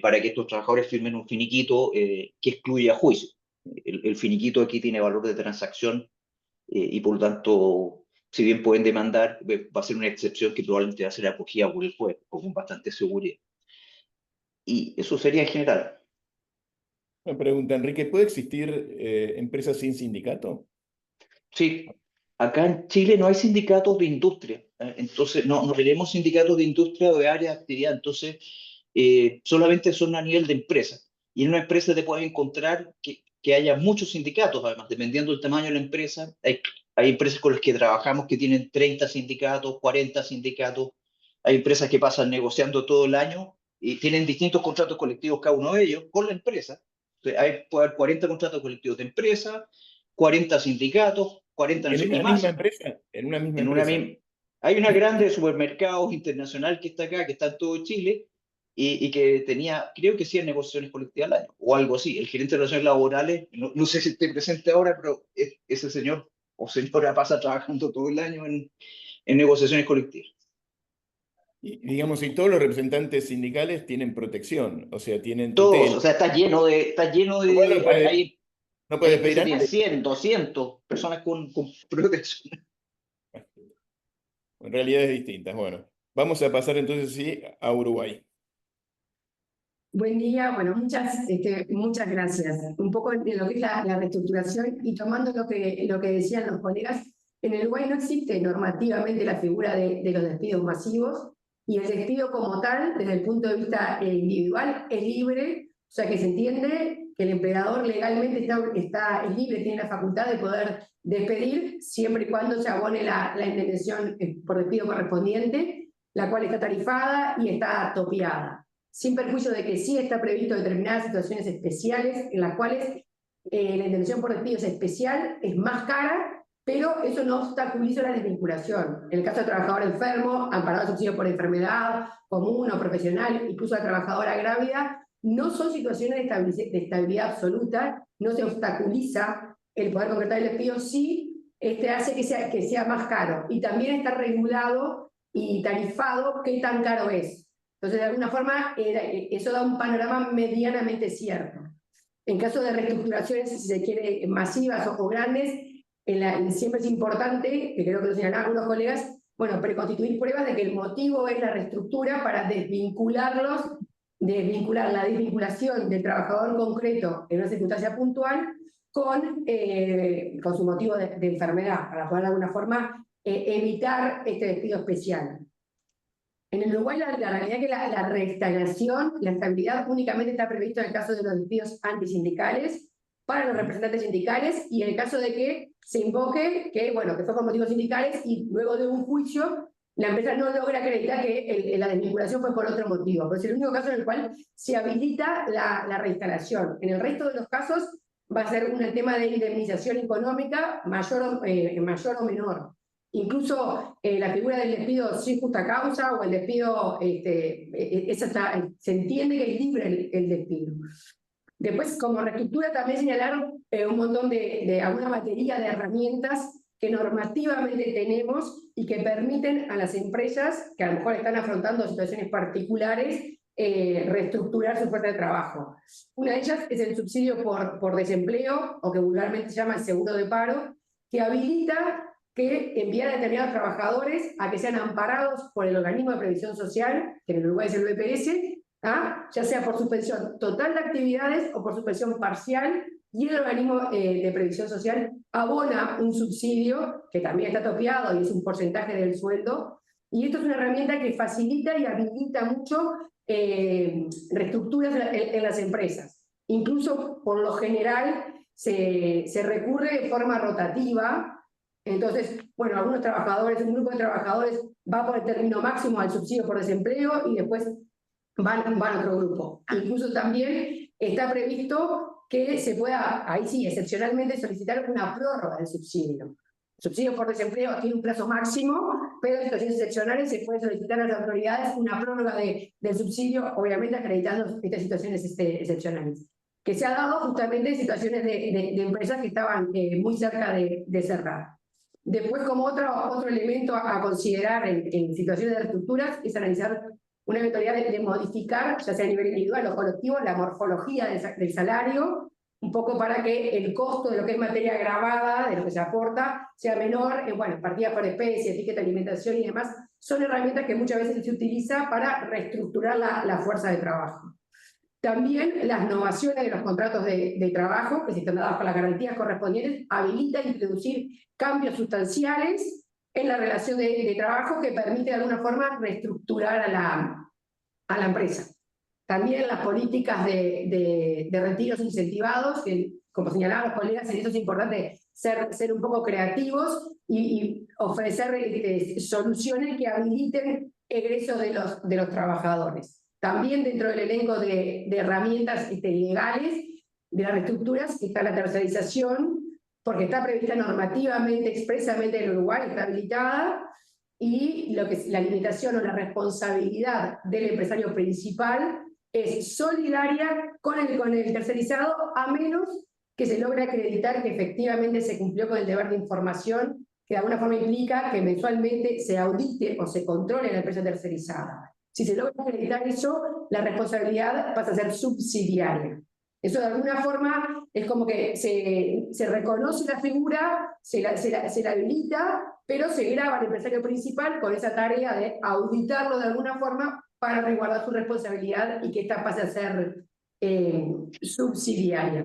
para que estos trabajadores firmen un finiquito que excluya juicio. El finiquito aquí tiene valor de transacción y por lo tanto, si bien pueden demandar, va a ser una excepción que probablemente va a ser acogida por el juez con bastante seguridad. Y eso sería en general. Una pregunta, Enrique, ¿puede existir empresas sin sindicato? Sí, acá en Chile no hay sindicatos de industria, entonces no tenemos sindicatos de industria o de área de actividad, entonces solamente son a nivel de empresa. Y en una empresa te puedes encontrar que haya muchos sindicatos, además, dependiendo del tamaño de la empresa. Hay empresas con las que trabajamos que tienen 30 sindicatos, 40 sindicatos. Hay empresas que pasan negociando todo el año y tienen distintos contratos colectivos cada uno de ellos con la empresa. Entonces, puede haber 40 contratos colectivos de empresa, 40 sindicatos, 40 no sé, ¿En y una más. misma empresa? En una misma En una empresa. hay una grande de supermercados internacional que está acá, que está en todo Chile, y que tenía, creo que 100 negociaciones colectivas al año, o algo así. El gerente de relaciones laborales, no sé si esté presente ahora, pero ese señor o señora pasa trabajando todo el año en negociaciones colectivas. Y digamos, y todos los representantes sindicales tienen protección, o sea, tienen Todos, tutela. o sea, está lleno de, Igual no puede hay despedir empresas a que tienen nadie. 100, 200 personas con protección. En realidades distintas. Bueno, vamos a pasar entonces sí a Uruguay. Buen día, bueno, muchas gracias. Un poco de lo que es la reestructuración y tomando lo que decían los colegas, en el Uruguay no existe normativamente la figura de los despidos masivos y el despido como tal, desde el punto de vista individual, es libre, o sea que se entiende que el empleador legalmente es libre, tiene la facultad de poder despedir siempre y cuando se abone la indemnización por despido correspondiente, la cual está tarifada y está topeada, sin perjuicio de que sí está previsto determinadas situaciones especiales en las cuales la indemnización por despido es especial, es más cara, pero eso no obstaculiza la desvinculación. En el caso de trabajador enfermo, amparado subsidio por enfermedad, común o profesional, incluso la trabajadora grávida, no son situaciones de estabilidad absoluta, no se obstaculiza el poder concretar el despido, sí hace que sea más caro. Y también está regulado y tarifado qué tan caro es. Entonces, de alguna forma, eso da un panorama medianamente cierto. En caso de reestructuraciones, si se quiere, masivas o grandes, siempre es importante, que creo que lo señalaban algunos colegas, bueno, preconstituir pruebas de que el motivo es la reestructura para desvincular la desvinculación del trabajador concreto en una circunstancia puntual con su motivo de enfermedad, para poder de alguna forma evitar este despido especial. En el Uruguay la realidad es que la reinstalación, la estabilidad únicamente está previsto en el caso de los despidos antisindicales para los representantes sindicales y en el caso de que se invoque que fue por motivos sindicales y luego de un juicio la empresa no logra acreditar que la desvinculación fue por otro motivo. Pero es el único caso en el cual se habilita la reinstalación. En el resto de los casos va a ser un tema de indemnización económica mayor o menor. Incluso la figura del despido sin justa causa o el despido, se entiende que es libre el despido. Después, como reestructura, también señalaron un montón de alguna batería de herramientas que normativamente tenemos y que permiten a las empresas, que a lo mejor están afrontando situaciones particulares, reestructurar su fuerza de trabajo. Una de ellas es el subsidio por desempleo, o que vulgarmente se llama el seguro de paro, que habilita que enviar a determinados trabajadores a que sean amparados por el organismo de previsión social, que en el Uruguay es el BPS, ya sea por suspensión total de actividades o por suspensión parcial, y el organismo de previsión social abona un subsidio, que también está topeado y es un porcentaje del sueldo, y esto es una herramienta que facilita y habilita mucho reestructuras en las empresas. Incluso, por lo general, se recurre de forma rotativa. Entonces, bueno, algunos trabajadores, un grupo de trabajadores va por el término máximo al subsidio por desempleo y después van a otro grupo. Incluso también está previsto que se pueda, ahí sí, excepcionalmente solicitar una prórroga del subsidio. El subsidio por desempleo tiene un plazo máximo, pero en situaciones excepcionales se puede solicitar a las autoridades una prórroga del subsidio, obviamente acreditando estas situaciones excepcionales, que se ha dado justamente en situaciones de empresas que estaban muy cerca de cerrar. Después, como otro elemento a considerar en situaciones de reestructuras, es analizar una eventualidad de modificar, ya sea a nivel individual o colectivo, la morfología del salario, un poco para que el costo de lo que es materia grabada, de lo que se aporta, sea menor, bueno, partidas por especie, etiqueta de alimentación y demás, son herramientas que muchas veces se utiliza para reestructurar la fuerza de trabajo. También las novaciones de los contratos de trabajo, que se están dadas con las garantías correspondientes, habilita introducir cambios sustanciales en la relación de trabajo que permite de alguna forma reestructurar a la empresa. También las políticas de retiros incentivados, que como señalaban los colegas, en eso es importante ser un poco creativos y ofrecer soluciones que habiliten egresos de los trabajadores. También dentro del elenco de herramientas legales de las reestructuras está la tercerización, porque está prevista normativamente, expresamente en Uruguay, está habilitada, y lo que es la limitación o la responsabilidad del empresario principal es solidaria con el tercerizado, a menos que se logre acreditar que efectivamente se cumplió con el deber de información, que de alguna forma implica que mensualmente se audite o se controle la empresa tercerizada. Si se logra acreditar eso, la responsabilidad pasa a ser subsidiaria. Eso de alguna forma es como que se reconoce la figura, se la habilita, pero se graba al empresario principal con esa tarea de auditarlo de alguna forma para resguardar su responsabilidad y que esta pase a ser subsidiaria.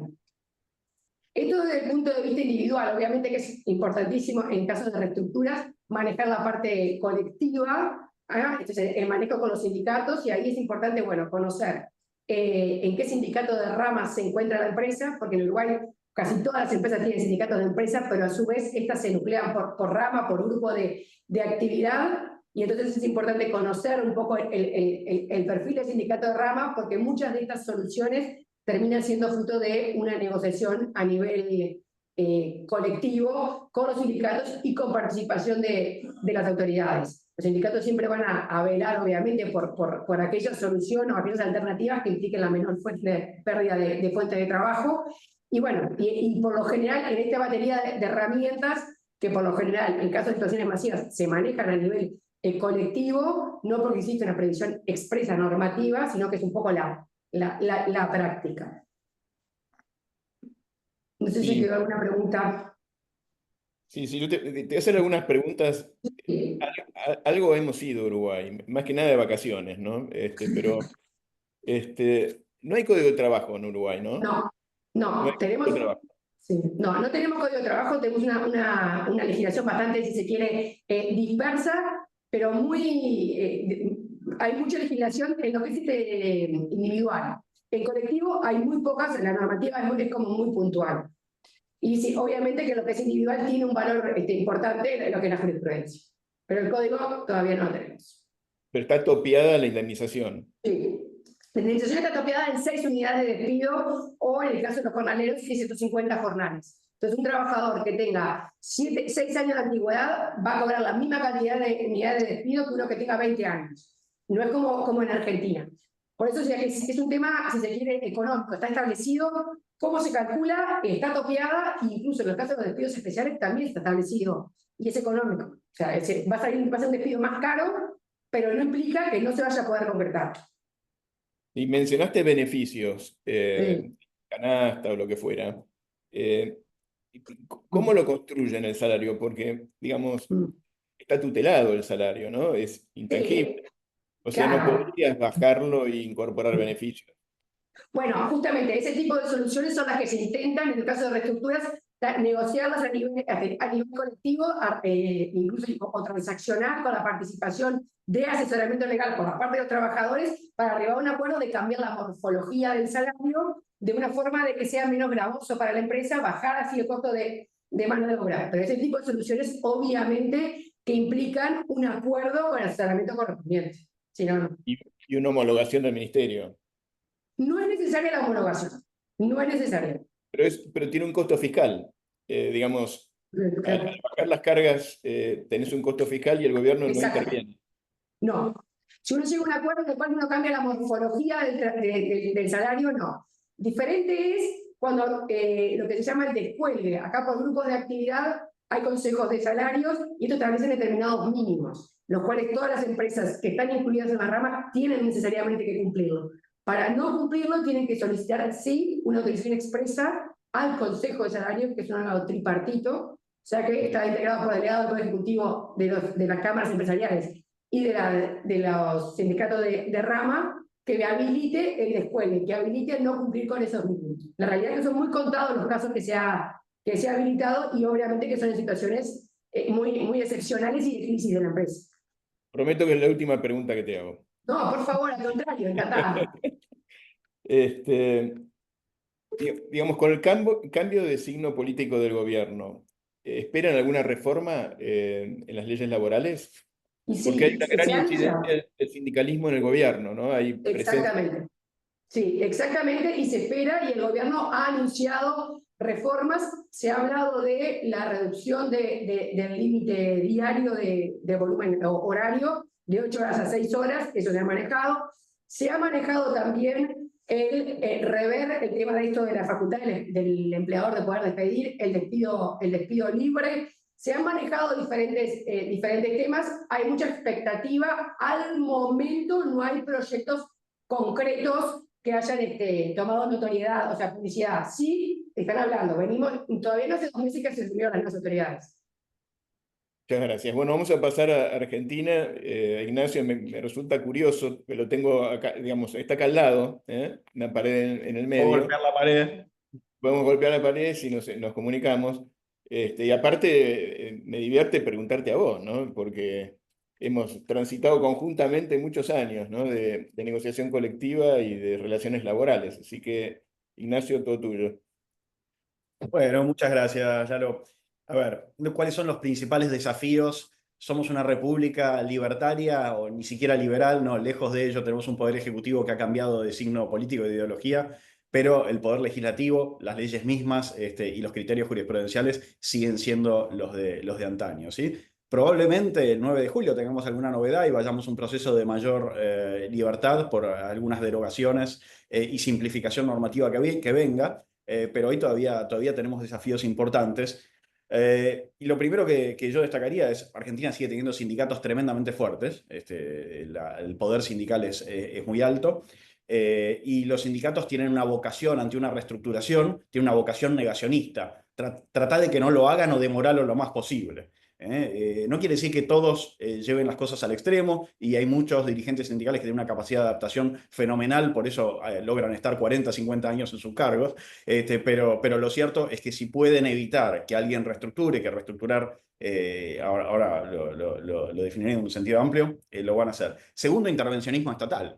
Esto desde el punto de vista individual, obviamente que es importantísimo en casos de reestructuras manejar la parte colectiva, entonces el manejo con los sindicatos, y ahí es importante, bueno, conocer en qué sindicato de ramas se encuentra la empresa, porque en Uruguay casi todas las empresas tienen sindicatos de empresa, pero a su vez estas se nuclean por rama, por grupo de actividad, y entonces es importante conocer un poco el perfil del sindicato de rama, porque muchas de estas soluciones terminan siendo fruto de una negociación a nivel colectivo con los sindicatos y con participación de las autoridades. Los sindicatos siempre van a velar, obviamente, por aquellas soluciones o aquellas alternativas que impliquen la menor pérdida de fuente de trabajo. Y bueno, y por lo general, en esta batería de herramientas, que por lo general, en caso de situaciones masivas, se manejan a nivel colectivo, no porque existe una previsión expresa normativa, sino que es un poco la práctica. No sé si quedó alguna pregunta. Sí, yo te voy a hacer algunas preguntas. Sí. Algo hemos ido a Uruguay, más que nada de vacaciones, ¿no? Pero no hay código de trabajo en Uruguay, ¿no? No, hay tenemos... código de trabajo. Sí. No tenemos código de trabajo, tenemos una legislación bastante, si se quiere, dispersa, pero hay mucha legislación en lo que es individual. En colectivo hay muy pocas, la normativa es como muy puntual. Y sí, obviamente que lo que es individual tiene un valor importante en lo que es la jurisprudencia. Pero el código todavía no lo tenemos. Pero está topeada la indemnización. Sí. La indemnización está topeada en 6 unidades de despido o, en el caso de los jornaleros, 150 jornales. Entonces, un trabajador que tenga 6 años de antigüedad va a cobrar la misma cantidad de unidades de despido que uno que tenga 20 años. No es como en Argentina. Por eso es un tema, si se quiere, económico. Está establecido cómo se calcula, está topeada, e incluso en los casos de los despidos especiales también está establecido. Y es económico. O sea, va a ser un despido más caro, pero no implica que no se vaya a poder concretar. Y mencionaste beneficios, canasta o lo que fuera. ¿Cómo lo construyen el salario? Porque, digamos, Mm. está tutelado el salario, ¿no? Es intangible. O sea, no Claro. podrías bajarlo e incorporar beneficios. Bueno, justamente ese tipo de soluciones son las que se intentan, en el caso de reestructuras, negociarlas a nivel colectivo, incluso o transaccionar con la participación de asesoramiento legal por la parte de los trabajadores para arribar a un acuerdo de cambiar la morfología del salario de una forma de que sea menos gravoso para la empresa, bajar así el costo de mano de obra. Pero ese tipo de soluciones obviamente que implican un acuerdo con el asesoramiento correspondiente. Si no, no. Y una homologación del ministerio. No es necesaria la homologación, no es necesaria. Pero tiene un costo fiscal. Digamos, al bajar las cargas, tenés un costo fiscal y el gobierno no Exacto. interviene. No. Si uno llega a un acuerdo en el cual uno cambia la morfología del salario, no. Diferente es cuando lo que se llama el descuelgue. Acá por grupos de actividad hay consejos de salarios y esto establece determinados mínimos, los cuales todas las empresas que están incluidas en la rama tienen necesariamente que cumplirlo. Para no cumplirlo tienen que solicitar sí una autorización expresa al Consejo de Salarios, que es un órgano tripartito, o sea que está integrado por el delegado del Poder Ejecutivo de las cámaras empresariales y de los sindicatos de rama, que habilite el descuelgue, que habilite no cumplir con esos mínimos. La realidad es que son muy contados los casos que se ha habilitado y obviamente que son en situaciones muy excepcionales y de crisis de la empresa. Prometo que es la última pregunta que te hago. No, por favor, al contrario, encantada. Digamos, con el cambio de signo político del gobierno, ¿esperan alguna reforma en las leyes laborales? Y sí, Porque hay una gran se han hecho. incidencia del sindicalismo en el gobierno, ¿no? Hay presencia. Exactamente. Sí, exactamente, y se espera, y el gobierno ha anunciado reformas. Se ha hablado de la reducción del límite diario de volumen horario, de 8 horas a 6 horas, eso se ha manejado. Se ha manejado también el rever el tema de esto de la facultad del empleador de poder despedir, el despido libre. Se han manejado diferentes temas, hay mucha expectativa. Al momento no hay proyectos concretos que hayan tomado notoriedad, o sea, publicidad. Sí, están hablando, todavía no hace 2 meses que se subieron las autoridades. Muchas gracias. Bueno, vamos a pasar a Argentina. Ignacio, me resulta curioso, que lo tengo acá, digamos, está acá al lado, una pared en el medio. Golpear la pared. Podemos golpear la pared si nos comunicamos. Y aparte, me divierte preguntarte a vos, ¿no? Porque hemos transitado conjuntamente muchos años, ¿no? de negociación colectiva y de relaciones laborales. Así que, Ignacio, todo tuyo. Bueno, muchas gracias, Yalo. A ver, ¿cuáles son los principales desafíos? ¿Somos una república libertaria o ni siquiera liberal? No, lejos de ello. Tenemos un poder ejecutivo que ha cambiado de signo político y de ideología, pero el poder legislativo, las leyes mismas y los criterios jurisprudenciales siguen siendo los de antaño, ¿sí? Probablemente el 9 de julio tengamos alguna novedad y vayamos a un proceso de mayor libertad por algunas derogaciones y simplificación normativa que venga. Pero hoy todavía tenemos desafíos importantes. Y lo primero que yo destacaría es Argentina sigue teniendo sindicatos tremendamente fuertes. El poder sindical es muy alto. Y los sindicatos tienen una vocación ante una reestructuración, tienen una vocación negacionista. Trata de que no lo hagan o demorarlo lo más posible. No quiere decir que todos lleven las cosas al extremo, y hay muchos dirigentes sindicales que tienen una capacidad de adaptación fenomenal, por eso logran estar 40, 50 años en sus cargos, pero lo cierto es que si pueden evitar que alguien reestructure, que reestructurar, ahora lo definiré en un sentido amplio, lo van a hacer. Segundo, intervencionismo estatal.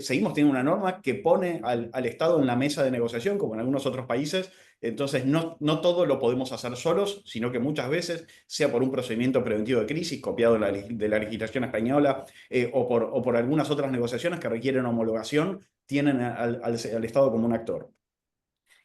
Seguimos teniendo una norma que pone al Estado en la mesa de negociación, como en algunos otros países. Entonces, no todo lo podemos hacer solos, sino que muchas veces, sea por un procedimiento preventivo de crisis copiado de la legislación española o por algunas otras negociaciones que requieren homologación, tienen al Estado como un actor.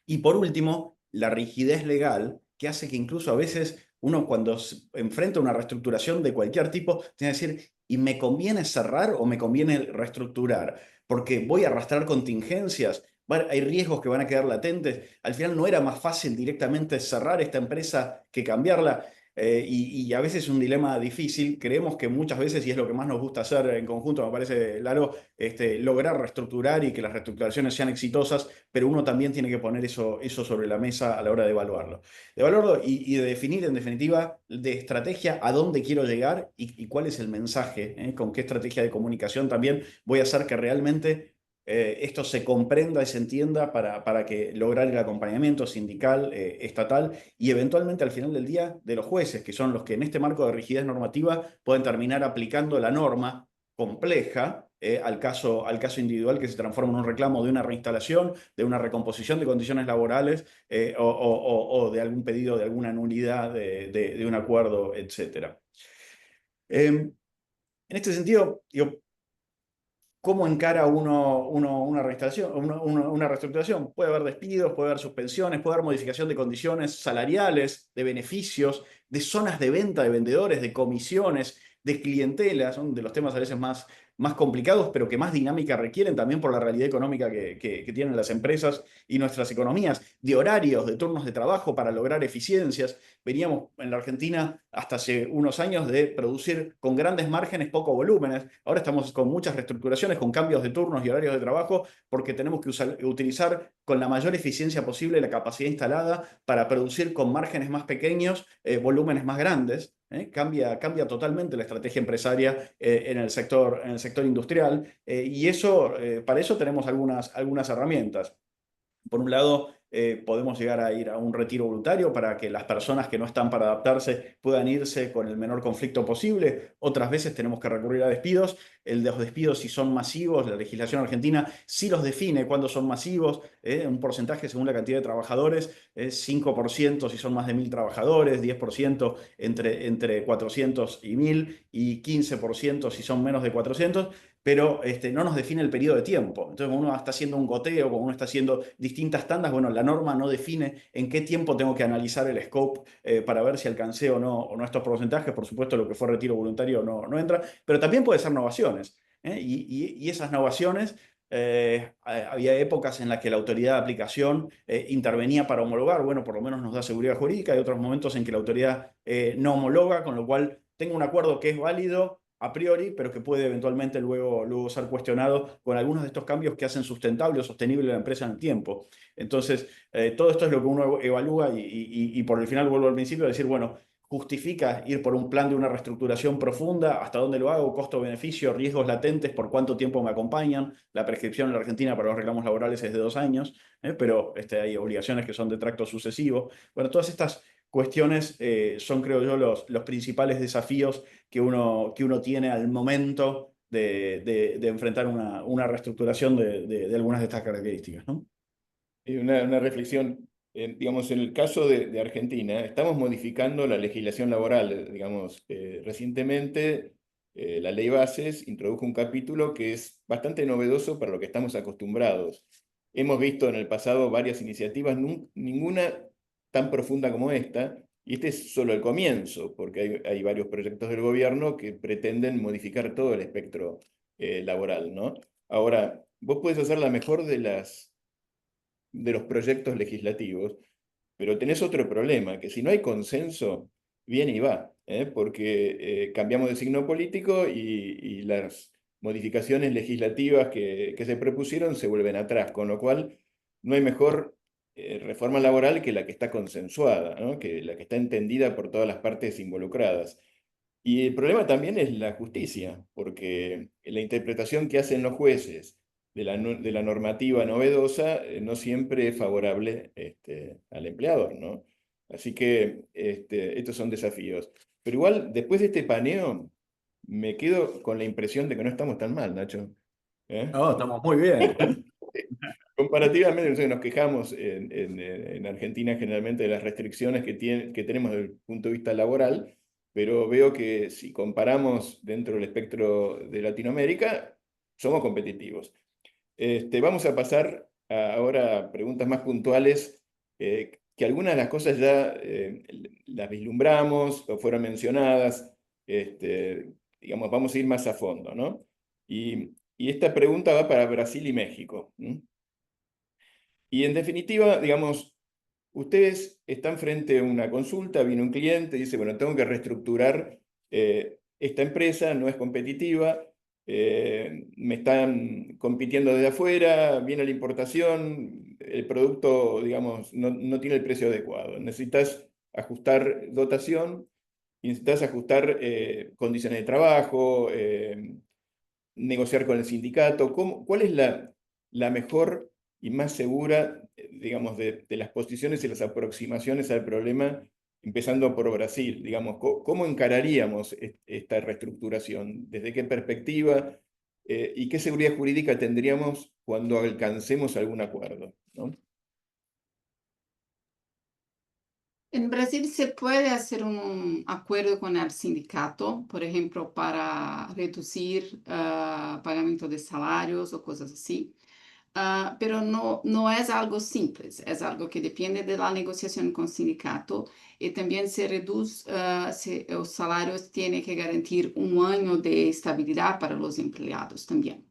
Y por último, la rigidez legal, que hace que incluso a veces uno, cuando enfrenta una reestructuración de cualquier tipo, tiene que decir, ¿y me conviene cerrar o me conviene reestructurar? Porque voy a arrastrar contingencias. Bueno, hay riesgos que van a quedar latentes. Al final no era más fácil directamente cerrar esta empresa que cambiarla. Y a veces es un dilema difícil. Creemos que muchas veces, y es lo que más nos gusta hacer en conjunto, me parece, Lalo, lograr reestructurar y que las reestructuraciones sean exitosas, pero uno también tiene que poner eso sobre la mesa a la hora de evaluarlo. De evaluarlo y de definir, en definitiva, de estrategia a dónde quiero llegar y cuál es el mensaje, con qué estrategia de comunicación también voy a hacer que realmente esto se comprenda y se entienda para que lograr el acompañamiento sindical, estatal y eventualmente al final del día de los jueces, que son los que en este marco de rigidez normativa pueden terminar aplicando la norma compleja al caso individual que se transforma en un reclamo de una reinstalación, de una recomposición de condiciones laborales o de algún pedido de alguna nulidad de un acuerdo, etc. En este sentido, digo, ¿cómo encara uno una una reestructuración? Puede haber despidos, puede haber suspensiones, puede haber modificación de condiciones salariales, de beneficios, de zonas de venta de vendedores, de comisiones, de clientela. Son de los temas a veces más complicados, pero que más dinámica requieren también por la realidad económica que tienen las empresas y nuestras economías, de horarios, de turnos de trabajo para lograr eficiencias. Veníamos en la Argentina hasta hace unos años de producir con grandes márgenes, pocos volúmenes. Ahora estamos con muchas reestructuraciones, con cambios de turnos y horarios de trabajo, porque tenemos que utilizar con la mayor eficiencia posible la capacidad instalada para producir con márgenes más pequeños, volúmenes más grandes. Cambia totalmente la estrategia empresaria en el sector industrial y para eso tenemos algunas herramientas. Por un lado, podemos llegar a ir a un retiro voluntario para que las personas que no están para adaptarse puedan irse con el menor conflicto posible. Otras veces tenemos que recurrir a despidos. El de los despidos, si son masivos, la legislación argentina sí los define cuándo son masivos. Un porcentaje según la cantidad de trabajadores, 5% si son más de 1.000 trabajadores, 10% entre 400 y 1.000 y 15% si son menos de 400. Pero no nos define el periodo de tiempo. Entonces, cuando uno está haciendo un goteo, cuando uno está haciendo distintas tandas, bueno, la norma no define en qué tiempo tengo que analizar el scope para ver si alcancé o no estos porcentajes. Por supuesto, lo que fue retiro voluntario no entra, pero también puede ser novaciones. Y esas novaciones, había épocas en las que la autoridad de aplicación intervenía para homologar, bueno, por lo menos nos da seguridad jurídica, hay otros momentos en que la autoridad no homologa, con lo cual tengo un acuerdo que es válido a priori, pero que puede eventualmente luego ser cuestionado con algunos de estos cambios que hacen sustentable o sostenible la empresa en el tiempo. Entonces, todo esto es lo que uno evalúa y por el final vuelvo al principio a decir, bueno, justifica ir por un plan de una reestructuración profunda, hasta dónde lo hago, costo-beneficio, riesgos latentes, por cuánto tiempo me acompañan. La prescripción en la Argentina para los reclamos laborales es de 2 años, pero hay obligaciones que son de tracto sucesivo. Bueno, todas estas cuestiones son, creo yo, los principales desafíos que uno tiene al momento de enfrentar una reestructuración de algunas de estas características, ¿no? Una reflexión, digamos, en el caso de Argentina, estamos modificando la legislación laboral, digamos, recientemente la ley Bases introdujo un capítulo que es bastante novedoso para lo que estamos acostumbrados. Hemos visto en el pasado varias iniciativas, ninguna tan profunda como esta, y este es solo el comienzo, porque hay varios proyectos del gobierno que pretenden modificar todo el espectro laboral, ¿no? Ahora, vos podés hacer la mejor de los proyectos legislativos, pero tenés otro problema, que si no hay consenso, viene y va, porque cambiamos de signo político y las modificaciones legislativas que se propusieron se vuelven atrás, con lo cual no hay mejor reforma laboral que la que está consensuada, ¿no? Que la que está entendida por todas las partes involucradas. Y el problema también es la justicia, porque la interpretación que hacen los jueces de la normativa novedosa no siempre es favorable al empleador, ¿no? Así que estos son desafíos. Pero igual, después de este paneo, me quedo con la impresión de que no estamos tan mal, Nacho. No, estamos muy bien. Comparativamente, nosotros nos quejamos en Argentina generalmente de las restricciones que tenemos desde el punto de vista laboral, pero veo que si comparamos dentro del espectro de Latinoamérica, somos competitivos. Vamos a pasar ahora a preguntas más puntuales, que algunas de las cosas ya las vislumbramos o fueron mencionadas. Digamos, vamos a ir más a fondo, ¿no? Y esta pregunta va para Brasil y México. Y en definitiva, digamos, ustedes están frente a una consulta, viene un cliente y dice, bueno, tengo que reestructurar esta empresa, no es competitiva, me están compitiendo desde afuera, viene la importación, el producto, digamos, no tiene el precio adecuado. Necesitas ajustar dotación, necesitas ajustar condiciones de trabajo, negociar con el sindicato. ¿Cuál es la mejor y más segura, digamos, de las posiciones y las aproximaciones al problema, empezando por Brasil? Digamos, ¿cómo encararíamos esta reestructuración? ¿Desde qué perspectiva? ¿Y qué seguridad jurídica tendríamos cuando alcancemos algún acuerdo, ¿no? En Brasil se puede hacer un acuerdo con el sindicato, por ejemplo, para reducir pagamento de salarios o cosas así. Pero no es algo simple, es algo que depende de la negociación con el sindicato y también se reduce, los salarios tienen que garantir un año de estabilidad para los empleados también.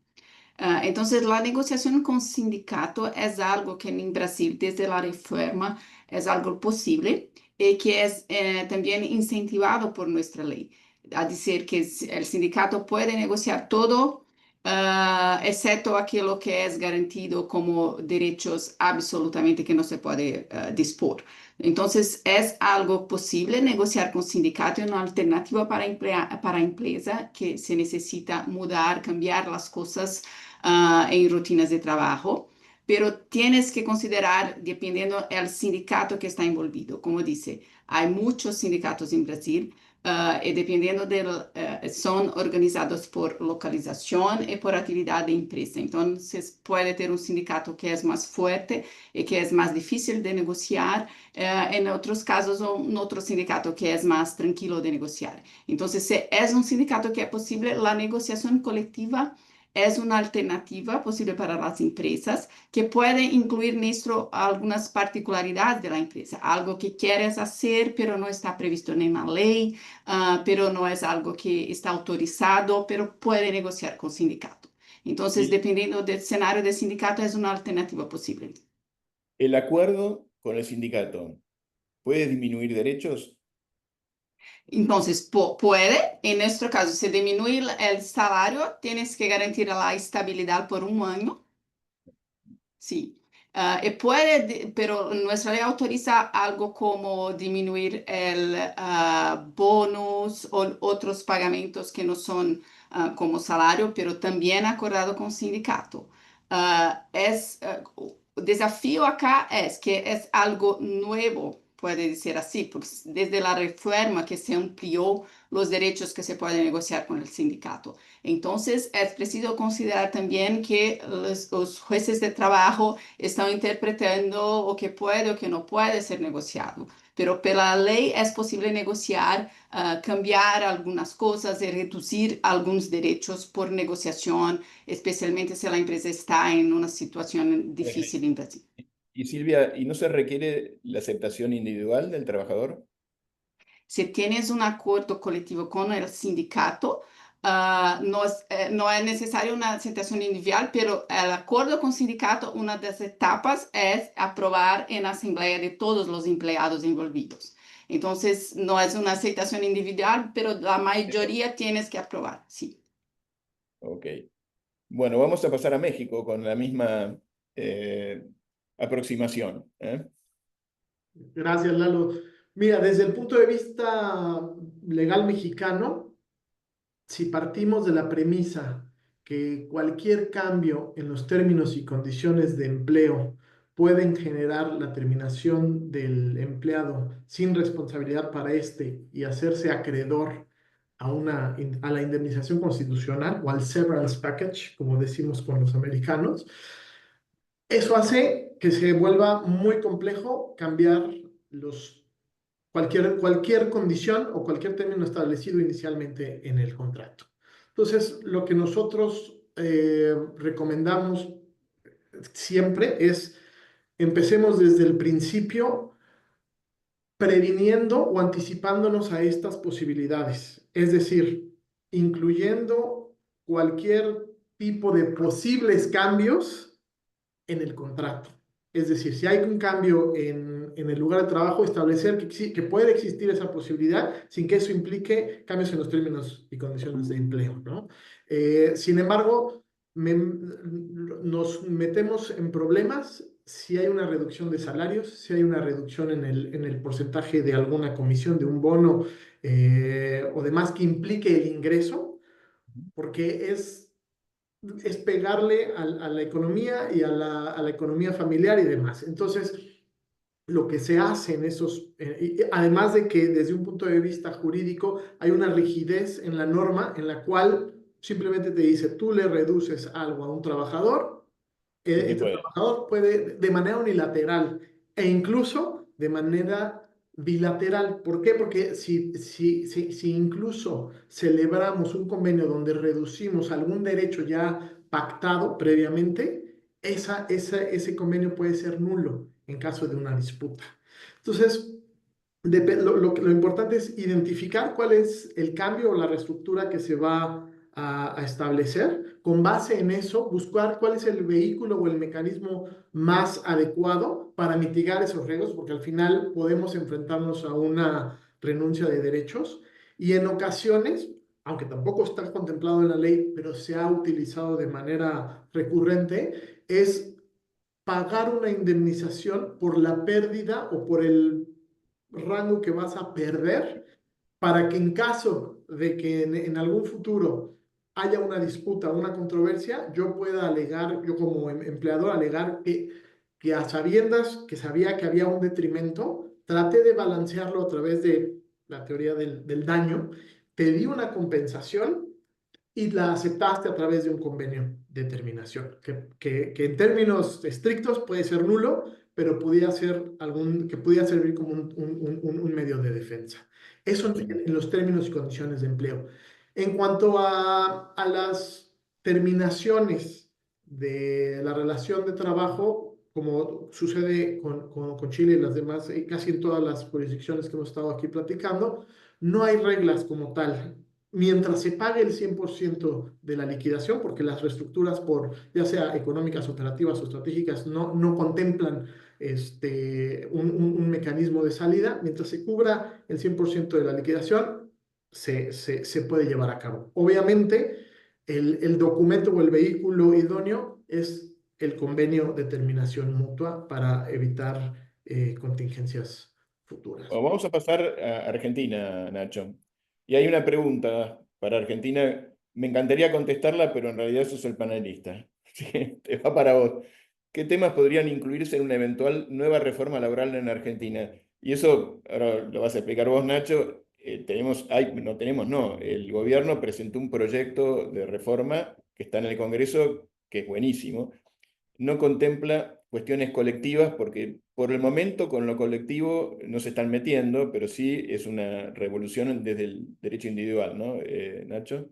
Entonces, la negociación con el sindicato es algo que en Brasil, desde la reforma, es algo posible y que es también incentivado por nuestra ley. A decir que el sindicato puede negociar todo, excepto aquello que es garantido como derechos absolutamente que no se puede dispor. Entonces, es algo posible negociar con el sindicato, una alternativa para empresa que se necesita mudar, cambiar las cosas en rutinas de trabajo, pero tienes que considerar, dependiendo del sindicato que está envolvido. Como dice, hay muchos sindicatos en Brasil y dependiendo son organizados por localización y por actividad de empresa. Entonces, puede ter un sindicato que es más fuerte y que es más difícil de negociar. En otros casos, un otro sindicato que es más tranquilo de negociar. Entonces, si es un sindicato que es posible, la negociación colectiva es una alternativa posible para las empresas que puede incluir algunas particularidades de la empresa, algo que quieres hacer, pero no está previsto en la ley, pero no es algo que está autorizado, pero puede negociar con el sindicato. Entonces, dependiendo del escenario del sindicato, es una alternativa posible. ¿El acuerdo con el sindicato puede disminuir derechos? Entonces, puede, en nuestro caso, si disminuir el salario, tienes que garantir la estabilidad por un año. Sí. Puede, pero nuestra ley autoriza algo como disminuir el bonus o otros pagamentos que no son como salario, pero también acordado con el sindicato. El desafío acá es que es algo nuevo, puede decir así, porque desde la reforma que se amplió los derechos que se pueden negociar con el sindicato. Entonces, es preciso considerar también que los jueces de trabajo están interpretando o que puede o que no puede ser negociado. Pero por la ley es posible negociar, cambiar algunas cosas y reducir algunos derechos por negociación, especialmente si la empresa está en una situación difícil en Brasil. Y Silvia, ¿y no se requiere la aceptación individual del trabajador? Si tienes un acuerdo colectivo con el sindicato, no es necesaria una aceptación individual, pero el acuerdo con el sindicato, una de las etapas es aprobar en la asamblea de todos los empleados envolvidos. Entonces, no es una aceptación individual, pero la mayoría tienes que aprobar, sí. Ok. Bueno, vamos a pasar a México con la misma aproximación. Gracias, Lalo. Mira, desde el punto de vista legal mexicano, si partimos de la premisa que cualquier cambio en los términos y condiciones de empleo pueden generar la terminación del empleado sin responsabilidad para éste y hacerse acreedor a la indemnización constitucional o al severance package, como decimos con los americanos, eso hace que se vuelva muy complejo cambiar cualquier condición o cualquier término establecido inicialmente en el contrato. Entonces, lo que nosotros recomendamos siempre es empecemos desde el principio previniendo o anticipándonos a estas posibilidades, es decir, incluyendo cualquier tipo de posibles cambios en el contrato. Es decir, si hay un cambio en en el lugar de trabajo, establecer que puede existir esa posibilidad sin que eso implique cambios en los términos y condiciones de empleo, ¿no? Sin embargo, nos metemos en problemas si hay una reducción de salarios, si hay una reducción en el porcentaje de alguna comisión, de un bono o demás que implique el ingreso, porque es pegarle a la economía y a la economía familiar y demás. Entonces, lo que se hace en esos, además de que desde un punto de vista jurídico hay una rigidez en la norma en la cual simplemente te dice, tú le reduces algo a un trabajador, este trabajador puede de manera unilateral e incluso de manera bilateral. ¿Por qué? Porque si incluso celebramos un convenio donde reducimos algún derecho ya pactado previamente, ese convenio puede ser nulo en caso de una disputa. Entonces, lo importante es identificar cuál es el cambio o la reestructura que se va a establecer. Con base en eso, buscar cuál es el vehículo o el mecanismo más adecuado para mitigar esos riesgos, porque al final podemos enfrentarnos a una renuncia de derechos y en ocasiones, aunque tampoco está contemplado en la ley, pero se ha utilizado de manera recurrente, es pagar una indemnización por la pérdida o por el rango que vas a perder para que en caso de que en algún futuro haya una disputa, una controversia, yo pueda alegar, yo como empleador, alegar que a sabiendas que sabía que había un detrimento, traté de balancearlo a través de la teoría del daño, pedí una compensación y la aceptaste a través de un convenio de terminación, que en términos estrictos puede ser nulo, pero podía ser que podía servir como un medio de defensa. Eso en los términos y condiciones de empleo. En cuanto a las terminaciones de la relación de trabajo, como sucede con Chile y las demás, casi en todas las jurisdicciones que hemos estado aquí platicando, no hay reglas como tal. Mientras se pague el 100% de la liquidación, porque las reestructuras, ya sea económicas, operativas o estratégicas, no contemplan un mecanismo de salida, mientras se cubra el 100% de la liquidación, se puede llevar a cabo. Obviamente, el documento o el vehículo idóneo es el convenio de terminación mutua para evitar contingencias futuras. Bueno, vamos a pasar a Argentina, Nacho. Y hay una pregunta para Argentina. Me encantaría contestarla, pero en realidad sos el panelista. Así que te va para vos. ¿Qué temas podrían incluirse en una eventual nueva reforma laboral en Argentina? Y eso, ahora lo vas a explicar vos, Nacho. El gobierno presentó un proyecto de reforma que está en el Congreso, que es buenísimo. No contempla cuestiones colectivas porque por el momento con lo colectivo no se están metiendo, pero sí es una revolución desde el derecho individual, ¿no, Nacho?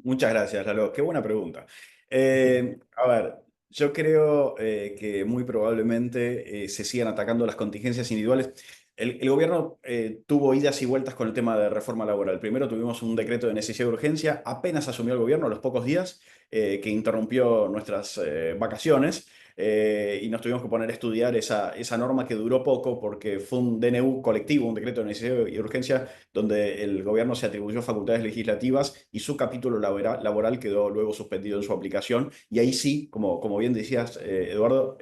Muchas gracias, Lalo. Qué buena pregunta. A ver, yo creo que muy probablemente se sigan atacando las contingencias individuales. El gobierno tuvo idas y vueltas con el tema de reforma laboral. Primero tuvimos un decreto de necesidad de urgencia, apenas asumió el gobierno a los pocos días, que interrumpió nuestras vacaciones. Y nos tuvimos que poner a estudiar esa norma que duró poco porque fue un DNU colectivo, un decreto de necesidad y urgencia, donde el gobierno se atribuyó facultades legislativas y su capítulo laboral quedó luego suspendido en su aplicación. Y ahí sí, como bien decías, Eduardo,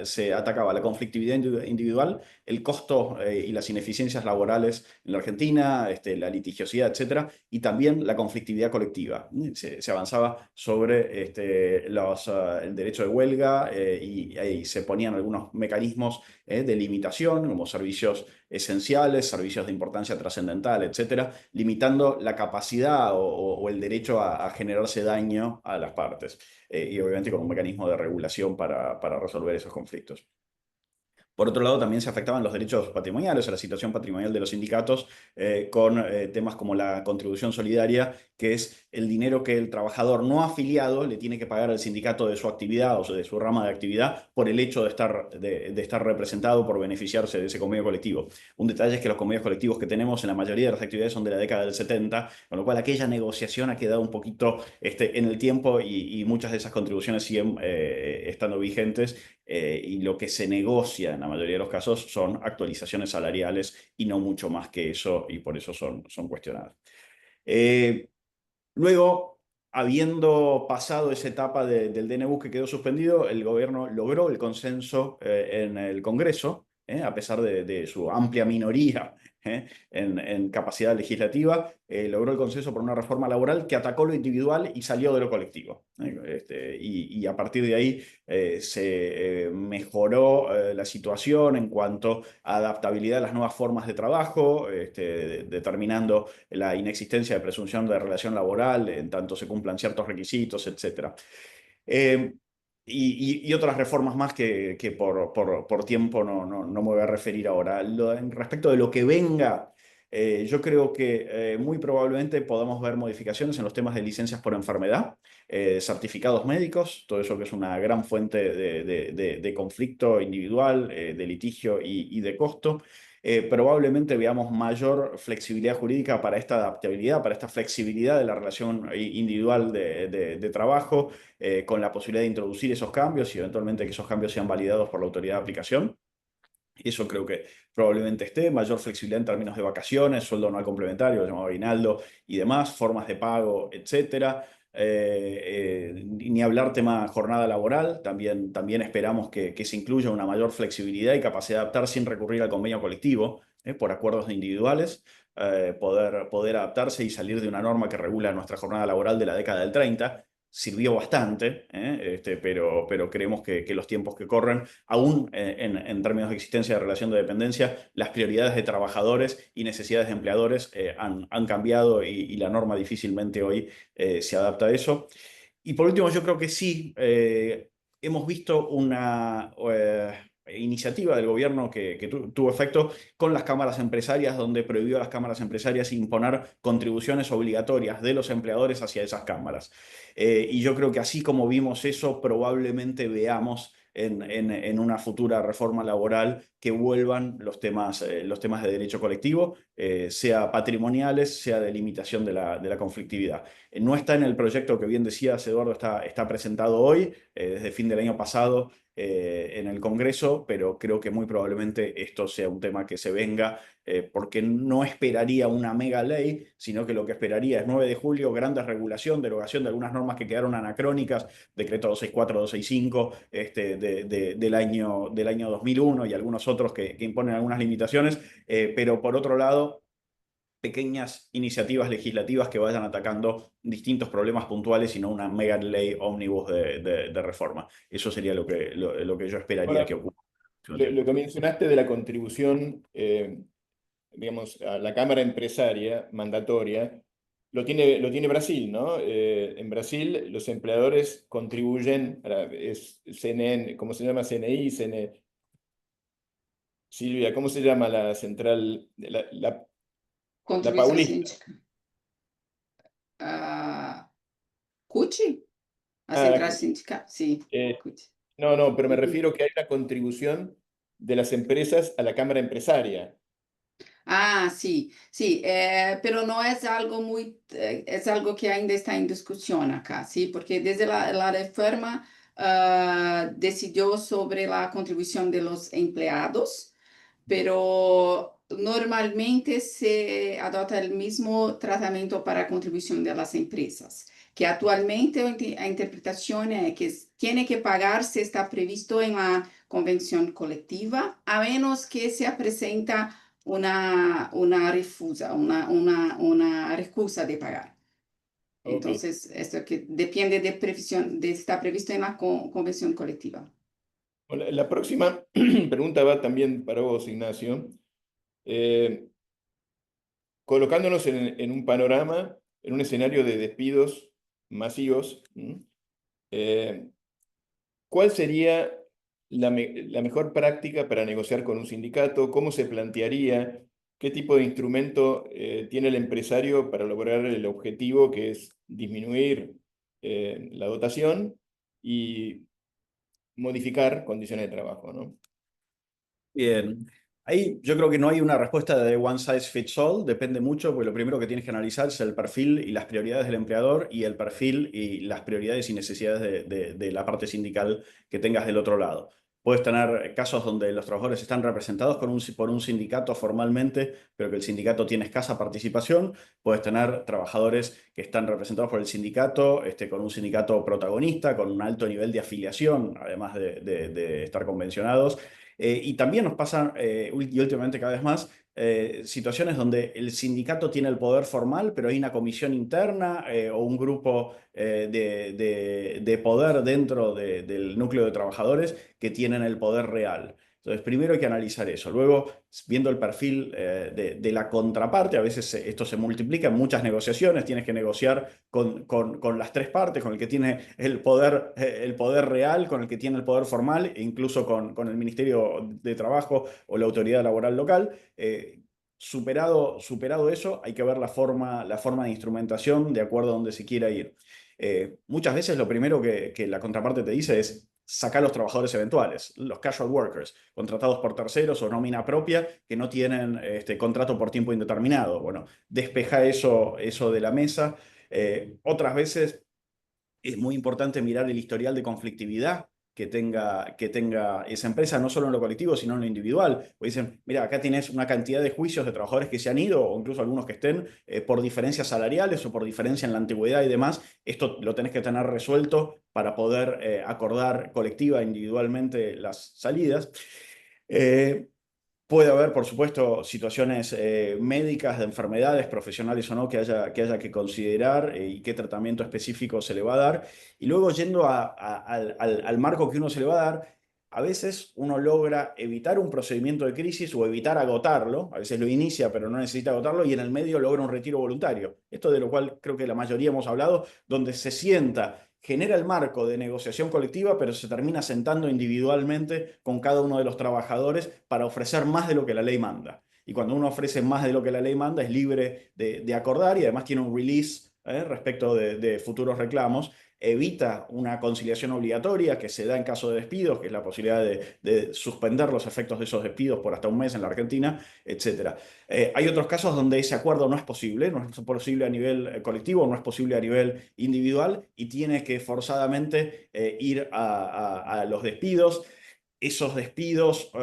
se atacaba la conflictividad individual, el costo y las ineficiencias laborales en la Argentina, la litigiosidad, etcétera, y también la conflictividad colectiva. Se avanzaba sobre el derecho de huelga y se ponían algunos mecanismos de limitación, como servicios esenciales, servicios de importancia trascendental, etcétera, limitando la capacidad o el derecho a generarse daño a las partes. Y obviamente con un mecanismo de regulación para resolver esos conflictos. Por otro lado, también se afectaban los derechos patrimoniales o la situación patrimonial de los sindicatos con temas como la contribución solidaria, que es el dinero que el trabajador no afiliado le tiene que pagar al sindicato de su actividad o de su rama de actividad por el hecho de estar representado, por beneficiarse de ese convenio colectivo. Un detalle es que los convenios colectivos que tenemos en la mayoría de las actividades son de la década del 70, con lo cual aquella negociación ha quedado un poquito en el tiempo y muchas de esas contribuciones siguen estando vigentes, y lo que se negocia en la mayoría de los casos son actualizaciones salariales y no mucho más que eso, y por eso son cuestionadas. Luego, habiendo pasado esa etapa del DNU que quedó suspendido, el gobierno logró el consenso en el Congreso, a pesar de su amplia minoría en capacidad legislativa, logró el consenso por una reforma laboral que atacó lo individual y salió de lo colectivo. Y a partir de ahí se mejoró la situación en cuanto a adaptabilidad a las nuevas formas de trabajo, determinando la inexistencia de presunción de relación laboral en tanto se cumplan ciertos requisitos, etc. Y otras reformas más que por tiempo no me voy a referir ahora. Respecto de lo que venga, yo creo que muy probablemente podamos ver modificaciones en los temas de licencias por enfermedad, certificados médicos, todo eso que es una gran fuente de conflicto individual, de litigio y de costo. Probablemente veamos mayor flexibilidad jurídica para esta adaptabilidad, para esta flexibilidad de la relación individual de trabajo, con la posibilidad de introducir esos cambios y eventualmente que esos cambios sean validados por la autoridad de aplicación. Eso creo que probablemente esté, mayor flexibilidad en términos de vacaciones, sueldo anual complementario, llamado aguinaldo y demás, formas de pago, etcétera. Ni hablar tema jornada laboral, también esperamos que se incluya una mayor flexibilidad y capacidad de adaptar sin recurrir al convenio colectivo, por acuerdos individuales, poder adaptarse y salir de una norma que regula nuestra jornada laboral de la década del 30. Sirvió bastante, pero creemos que los tiempos que corren, aún en términos de existencia de relación de dependencia, las prioridades de trabajadores y necesidades de empleadores han cambiado y la norma difícilmente hoy se adapta a eso. Y por último, yo creo que sí, hemos visto una iniciativa del gobierno que tuvo efecto con las cámaras empresarias, donde prohibió a las cámaras empresarias imponer contribuciones obligatorias de los empleadores hacia esas cámaras. Y yo creo que así como vimos eso, probablemente veamos en una futura reforma laboral que vuelvan los temas de derecho colectivo, sea patrimoniales, sea de limitación de la conflictividad. No está en el proyecto que bien decías, Eduardo, está presentado hoy, desde fin del año pasado, en el Congreso, pero creo que muy probablemente esto sea un tema que se venga, porque no esperaría una mega ley, sino que lo que esperaría es 9 de julio, grandes regulación, derogación de algunas normas que quedaron anacrónicas, decreto 264, 265 del año 2001 y algunos otros que imponen algunas limitaciones, pero por otro lado, pequeñas iniciativas legislativas que vayan atacando distintos problemas puntuales y no una mega ley ómnibus de reforma. Eso sería lo que yo esperaría Ahora, que ocurra. Lo que mencionaste de la contribución, digamos, a la Cámara Empresaria mandatoria, lo tiene Brasil, ¿no? En Brasil los empleadores contribuyen, es CNN, ¿cómo se llama? CNI, Silvia, ¿cómo se llama la central? La Contribuição Paulista. sindical. CUT? A Ah, central sindical, sí. CUT. No, pero me refiero que hay una contribución de las empresas a la Cámara Empresaria. Ah, sí, sí, pero no es algo muy, es algo que ainda está en discusión acá, ¿sí? Porque desde la reforma decidió sobre la contribución de los empleados, pero normalmente se adopta el mismo tratamiento para contribución de las empresas, que actualmente a interpretación es que tiene que pagar si está previsto en la convención colectiva, a menos que se presenta una refusa, una recusa de pagar. Ok. Entonces, esto que depende de previsión, de estar previsto en la convención colectiva. La próxima pregunta va también para vos, Ignacio. Colocándonos en un panorama, en un escenario de despidos masivos, ¿cuál sería la mejor práctica para negociar con un sindicato? ¿Cómo se plantearía? ¿Qué tipo de instrumento tiene el empresario para lograr el objetivo que es disminuir la dotación y modificar condiciones de trabajo, ¿no? Bien. Ahí yo creo que no hay una respuesta de one size fits all, depende mucho, porque lo primero que tienes que analizar es el perfil y las prioridades del empleador y el perfil y las prioridades y necesidades de la parte sindical que tengas del otro lado. Puedes tener casos donde los trabajadores están representados por un sindicato formalmente, pero que el sindicato tiene escasa participación. Puedes tener trabajadores que están representados por el sindicato, con un sindicato protagonista, con un alto nivel de afiliación, además de estar convencionados. Y también nos pasan, y últimamente cada vez más, situaciones donde el sindicato tiene el poder formal, pero hay una comisión interna o un grupo de poder dentro del núcleo de trabajadores que tienen el poder real. Entonces, primero hay que analizar eso. Luego, viendo el perfil de la contraparte, a veces esto se multiplica en muchas negociaciones, tienes que negociar con las tres partes, con el que tiene el poder real, con el que tiene el poder formal, e incluso con el Ministerio de Trabajo o la autoridad laboral local. Superado eso, hay que ver la forma de instrumentación de acuerdo a donde se quiera ir. Muchas veces lo primero que la contraparte te dice es sacar a los trabajadores eventuales, los casual workers, contratados por terceros o nómina propia, que no tienen contrato por tiempo indeterminado. Bueno, despeja eso de la mesa. Otras veces es muy importante mirar el historial de conflictividad que tenga esa empresa, no solo en lo colectivo, sino en lo individual. Porque dicen, mira, acá tienes una cantidad de juicios de trabajadores que se han ido, o incluso algunos que estén, por diferencias salariales o por diferencia en la antigüedad y demás. Esto lo tenés que tener resuelto para poder acordar colectiva e individualmente las salidas. Puede haber, por supuesto, situaciones médicas, de enfermedades profesionales o no, que haya que considerar y qué tratamiento específico se le va a dar. Y luego, yendo al marco que uno se le va a dar, a veces uno logra evitar un procedimiento de crisis o evitar agotarlo. A veces lo inicia, pero no necesita agotarlo, y en el medio logra un retiro voluntario. Esto de lo cual creo que la mayoría hemos hablado, donde se sienta, genera el marco de negociación colectiva, pero se termina sentando individualmente con cada uno de los trabajadores para ofrecer más de lo que la ley manda. Y cuando uno ofrece más de lo que la ley manda, es libre de acordar, y además tiene un release respecto de futuros reclamos. Evita una conciliación obligatoria que se da en caso de despidos, que es la posibilidad de suspender los efectos de esos despidos por hasta un mes en la Argentina, etc. Hay otros casos donde ese acuerdo no es posible a nivel colectivo, no es posible a nivel individual, y tiene que forzadamente ir a los despidos. Esos despidos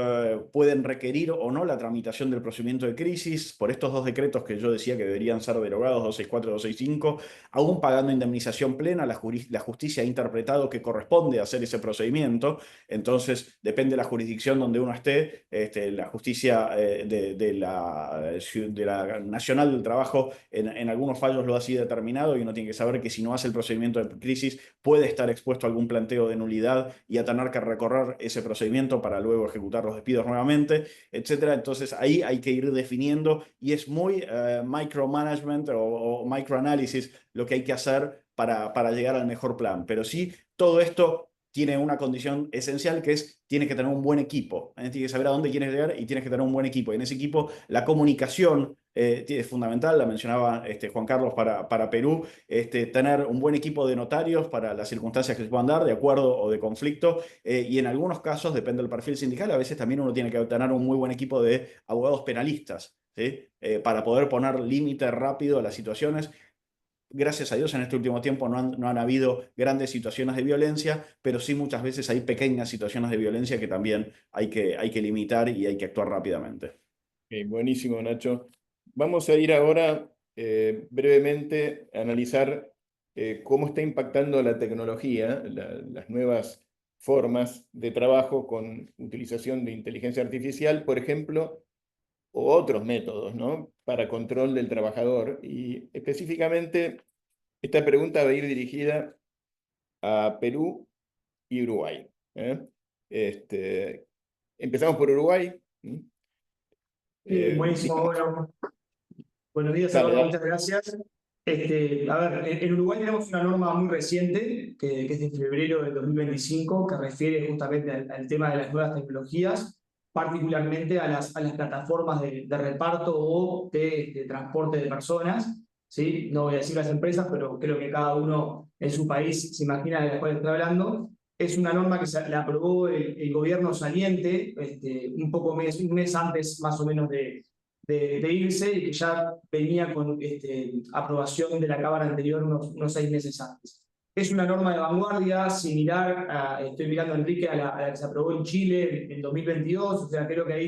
pueden requerir o no la tramitación del procedimiento de crisis por estos dos decretos que yo decía que deberían ser derogados, 264 y 265, aún pagando indemnización plena. La justicia ha interpretado que corresponde hacer ese procedimiento. Entonces, depende de la jurisdicción donde uno esté. La justicia de la Nacional del Trabajo en algunos fallos lo ha así determinado, y uno tiene que saber que si no hace el procedimiento de crisis puede estar expuesto a algún planteo de nulidad y a tener que recorrer ese procedimiento para luego ejecutar los despidos nuevamente, etcétera. Entonces ahí hay que ir definiendo, y es muy micromanagement o microanálisis lo que hay que hacer para llegar al mejor plan. Pero sí, todo esto tiene una condición esencial, que es, tienes que tener un buen equipo. Tienes que saber a dónde quieres llegar y tienes que tener un buen equipo. Y en ese equipo la comunicación es fundamental. La mencionaba Juan Carlos para Perú. Tener un buen equipo de notarios para las circunstancias que se puedan dar, de acuerdo o de conflicto. Y en algunos casos, depende del perfil sindical, a veces también uno tiene que tener un muy buen equipo de abogados penalistas, ¿sí? Para poder poner límite rápido a las situaciones. Gracias a Dios, en este último tiempo no han habido grandes situaciones de violencia, pero sí muchas veces hay pequeñas situaciones de violencia que también hay que limitar y hay que actuar rápidamente. Buenísimo, Nacho. Vamos a ir ahora brevemente a analizar cómo está impactando la tecnología, las nuevas formas de trabajo con utilización de inteligencia artificial, por ejemplo, o otros métodos, ¿no?, para control del trabajador. Y específicamente, esta pregunta va a ir dirigida a Perú y Uruguay. Empezamos por Uruguay. Buenísimo, bueno. Buenos días, Dale, Eduardo, dale. muchas gracias. A ver, en Uruguay tenemos una norma muy reciente, que es de febrero del 2025, que refiere justamente al tema de las nuevas tecnologías, particularmente a las plataformas de reparto o de transporte de personas. ¿sí? No voy a decir las empresas, pero creo que cada uno en su país se imagina de las cuales estoy hablando. Es una norma que la aprobó el gobierno saliente, un mes antes más o menos de irse, y que ya venía con aprobación de la Cámara anterior unos 6 meses antes. Es una norma de vanguardia similar, estoy mirando a Enrique, a la que se aprobó en Chile en 2022, o sea, creo que ahí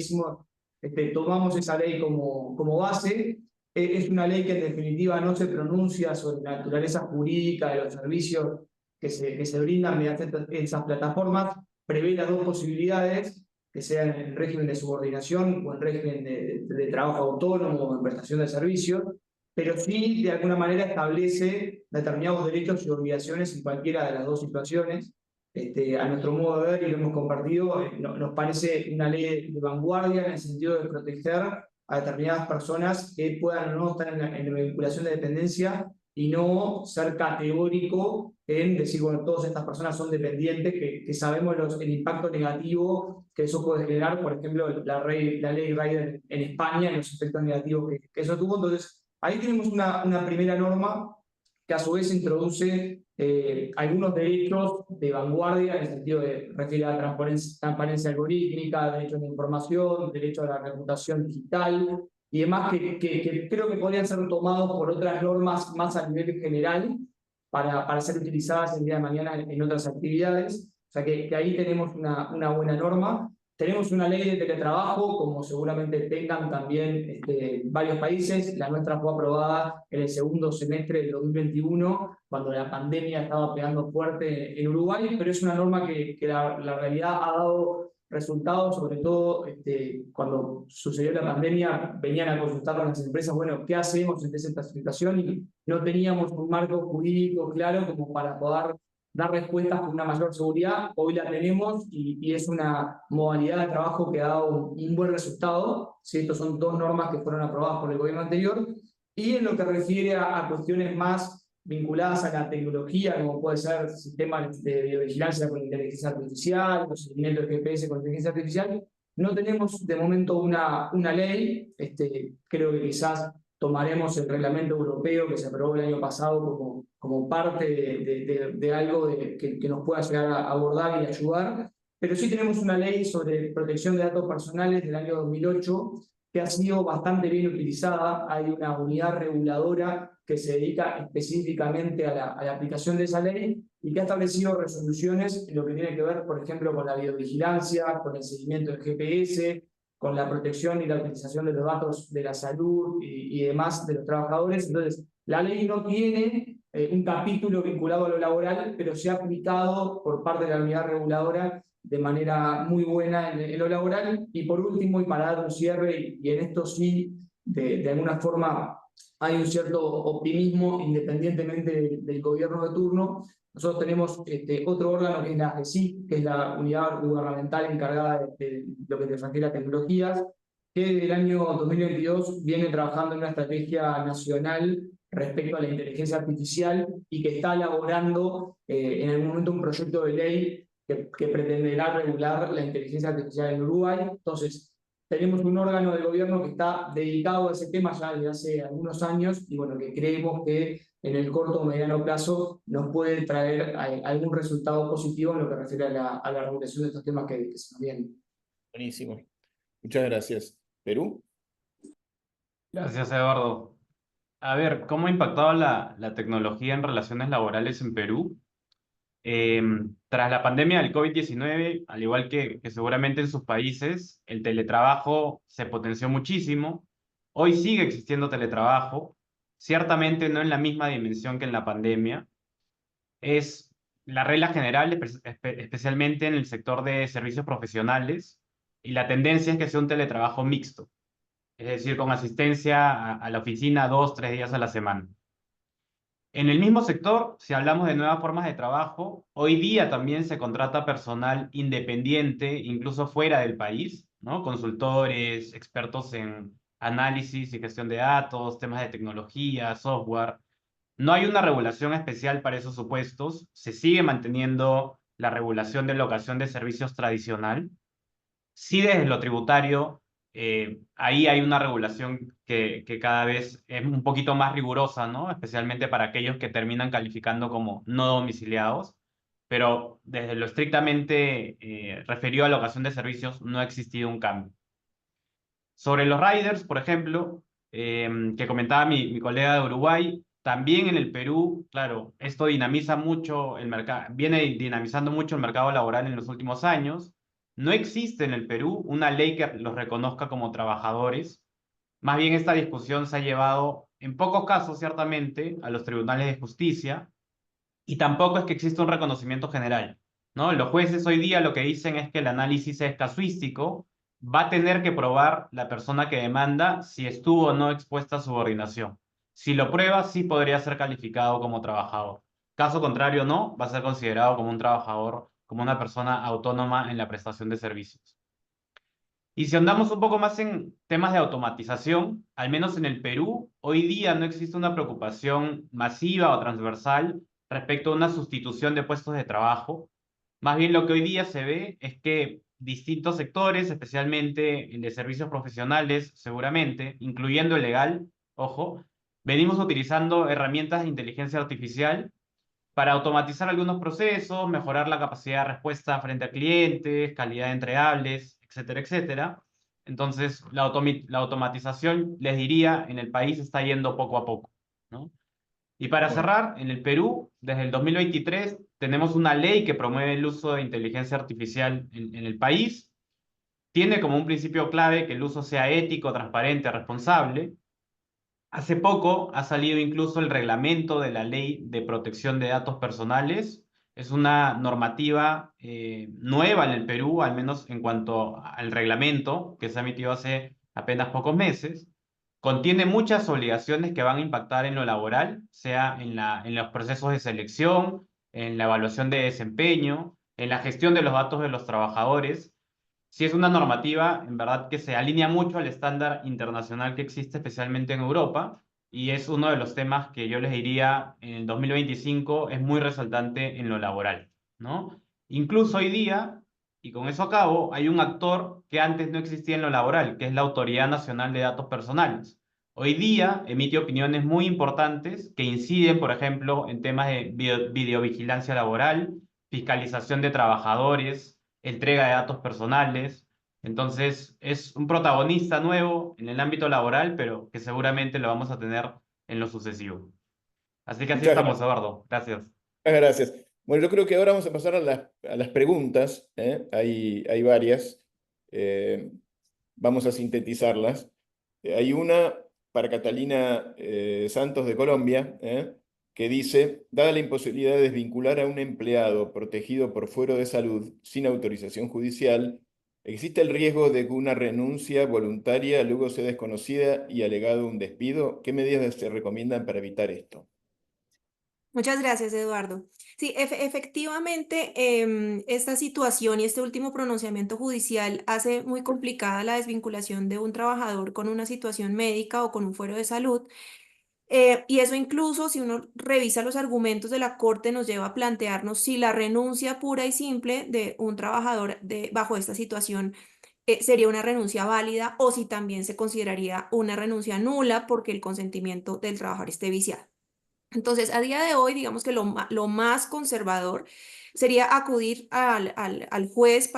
tomamos esa ley como base. Es una ley que en definitiva no se pronuncia sobre la naturaleza jurídica de los servicios que se brindan mediante esas plataformas, prevé las dos posibilidades, que sean en régimen de subordinación o en régimen de trabajo autónomo o en prestación de servicios, pero sí de alguna manera establece determinados derechos y obligaciones en cualquiera de las dos situaciones. A nuestro modo de ver, y lo hemos compartido, nos parece una ley de vanguardia en el sentido de proteger a determinadas personas que puedan o no estar en la vinculación de dependencia y no ser categórico en decir, bueno, todas estas personas son dependientes, que sabemos el impacto negativo que eso puede generar, por ejemplo, la ley Rider en España, en los efectos negativos que eso tuvo. Entonces, ahí tenemos una primera norma que a su vez introduce algunos derechos de vanguardia, en el sentido de refiere a transparencia algorítmica, derecho a la información, derecho a la reputación digital y demás, que creo que podrían ser tomados por otras normas más a nivel general para ser utilizadas el día de mañana en otras actividades. O sea que ahí tenemos una buena norma. Tenemos una ley de teletrabajo, como seguramente tengan también varios países. La nuestra fue aprobada en el segundo semestre del 2021, cuando la pandemia estaba pegando fuerte en Uruguay, pero es una norma que la realidad ha dado resultados, sobre todo cuando sucedió la pandemia, venían a consultar a las empresas, bueno, ¿qué hacemos ante esta situación? Y no teníamos un marco jurídico claro como para poder dar respuestas con una mayor seguridad. Hoy la tenemos y es una modalidad de trabajo que ha dado un buen resultado. ¿Sí? Estos son dos normas que fueron aprobadas por el gobierno anterior. Y en lo que refiere a cuestiones más vinculadas a la tecnología, como puede ser sistemas de videovigilancia con inteligencia artificial, procedimientos de GPS con inteligencia artificial, no tenemos de momento una ley. Creo que quizás tomaremos el reglamento europeo que se aprobó el año pasado como parte de algo que nos pueda llegar a abordar y ayudar, pero sí tenemos una ley sobre protección de datos personales del año 2008 que ha sido bastante bien utilizada. Hay una unidad reguladora que se dedica específicamente a la aplicación de esa ley y que ha establecido resoluciones en lo que tiene que ver, por ejemplo, con la videovigilancia, con el seguimiento del GPS, con la protección y la utilización de los datos de la salud y demás de los trabajadores. Entonces, la ley no tiene un capítulo vinculado a lo laboral, pero se ha aplicado por parte de la unidad reguladora de manera muy buena en lo laboral. Y por último, y para dar un cierre, y en esto sí, de alguna forma hay un cierto optimismo independientemente del gobierno de turno. Nosotros tenemos otro órgano que es la AGESIC, que es la unidad gubernamental encargada de lo que se refiere a tecnologías, que desde el año 2022 viene trabajando en una estrategia nacional respecto a la inteligencia artificial y que está elaborando en algún momento un proyecto de ley que pretenderá regular la inteligencia artificial en Uruguay. Entonces, tenemos un órgano de gobierno que está dedicado a ese tema ya desde hace algunos años y bueno, que creemos que en el corto o mediano plazo nos puede traer algún resultado positivo en lo que refiere a la regulación de estos temas que se nos vienen. Buenísimo. Muchas gracias. ¿Perú? Gracias, Eduardo. A ver, ¿cómo ha impactado la tecnología en relaciones laborales en Perú? Tras la pandemia del COVID-19, al igual que seguramente en sus países, el teletrabajo se potenció muchísimo. Hoy sigue existiendo teletrabajo, ciertamente no en la misma dimensión que en la pandemia. Es la regla general, especialmente en el sector de servicios profesionales, y la tendencia es que sea un teletrabajo mixto, es decir, con asistencia a la oficina 2, 3 días a la semana. En el mismo sector, si hablamos de nuevas formas de trabajo, hoy día también se contrata personal independiente, incluso fuera del país, ¿no? Consultores, expertos en análisis y gestión de datos, temas de tecnología, software. No hay una regulación especial para esos supuestos. Se sigue manteniendo la regulación de locación de servicios tradicional. Sí, desde lo tributario ahí hay una regulación que cada vez es un poquito más rigurosa, ¿no? Especialmente para aquellos que terminan calificando como no domiciliados, pero desde lo estrictamente referido a la ocasión de servicios no ha existido un cambio. Sobre los riders, por ejemplo, que comentaba mi colega de Uruguay, también en el Perú, claro, esto dinamiza mucho el mercado, viene dinamizando mucho el mercado laboral en los últimos años. No existe en el Perú una ley que los reconozca como trabajadores. Más bien esta discusión se ha llevado, en pocos casos, ciertamente, a los tribunales de justicia, y tampoco es que exista un reconocimiento general, ¿no? Los jueces hoy día lo que dicen es que el análisis es casuístico, va a tener que probar la persona que demanda si estuvo o no expuesta a subordinación. Si lo prueba, sí podría ser calificado como trabajador. Caso contrario, no, va a ser considerado como un trabajador, como una persona autónoma en la prestación de servicios. Y si andamos un poco más en temas de automatización, al menos en el Perú, hoy día no existe una preocupación masiva o transversal respecto a una sustitución de puestos de trabajo. Más bien lo que hoy día se ve es que distintos sectores, especialmente el de servicios profesionales, seguramente, incluyendo el legal, ojo, venimos utilizando herramientas de inteligencia artificial para automatizar algunos procesos, mejorar la capacidad de respuesta frente a clientes, calidad de entregables, etcétera, etcétera. Entonces, la automatización, les diría, en el país está yendo poco a poco, ¿no? Y para Bueno. cerrar, en el Perú, desde el 2023, tenemos una ley que promueve el uso de inteligencia artificial en el país. Tiene como un principio clave que el uso sea ético, transparente, responsable. Hace poco ha salido incluso el reglamento de la Ley de Protección de Datos Personales. Es una normativa nueva en el Perú, al menos en cuanto al reglamento que se ha emitido hace apenas pocos meses. Contiene muchas obligaciones que van a impactar en lo laboral, sea en los procesos de selección, en la evaluación de desempeño, en la gestión de los datos de los trabajadores. Sí es una normativa, en verdad, que se alinea mucho al estándar internacional que existe, especialmente en Europa, y es uno de los temas que yo les diría en el 2025 es muy resaltante en lo laboral, ¿no? Incluso hoy día, y con eso acabo, hay un actor que antes no existía en lo laboral, que es la Autoridad Nacional de Datos Personales. Hoy día emite opiniones muy importantes que inciden, por ejemplo, en temas de videovigilancia laboral, fiscalización de trabajadores, entrega de datos personales. Entonces, es un protagonista nuevo en el ámbito laboral, pero que seguramente lo vamos a tener en lo sucesivo. Así que así Muchas estamos, gracias. Eduardo. Gracias. Muchas gracias. Bueno, yo creo que ahora vamos a pasar a las preguntas, ¿eh? Hay varias. Vamos a sintetizarlas. Hay una para Catalina Santos de Colombia, que dice, dada la imposibilidad de desvincular a un empleado protegido por fuero de salud sin autorización judicial, ¿existe el riesgo de que una renuncia voluntaria luego sea desconocida y alegado un despido? ¿Qué medidas se recomiendan para evitar esto? Muchas gracias, Eduardo. Sí, efectivamente, esta situación y este último pronunciamiento judicial hace muy complicada la desvinculación de un trabajador con una situación médica o con un fuero de salud. Y eso incluso, si uno revisa los argumentos de la Corte, nos lleva a plantearnos si la renuncia pura y simple de un trabajador bajo esta situación sería una renuncia válida o si también se consideraría una renuncia nula porque el consentimiento del trabajador esté viciado. Entonces, a día de hoy, digamos que lo más conservador sería acudir al juez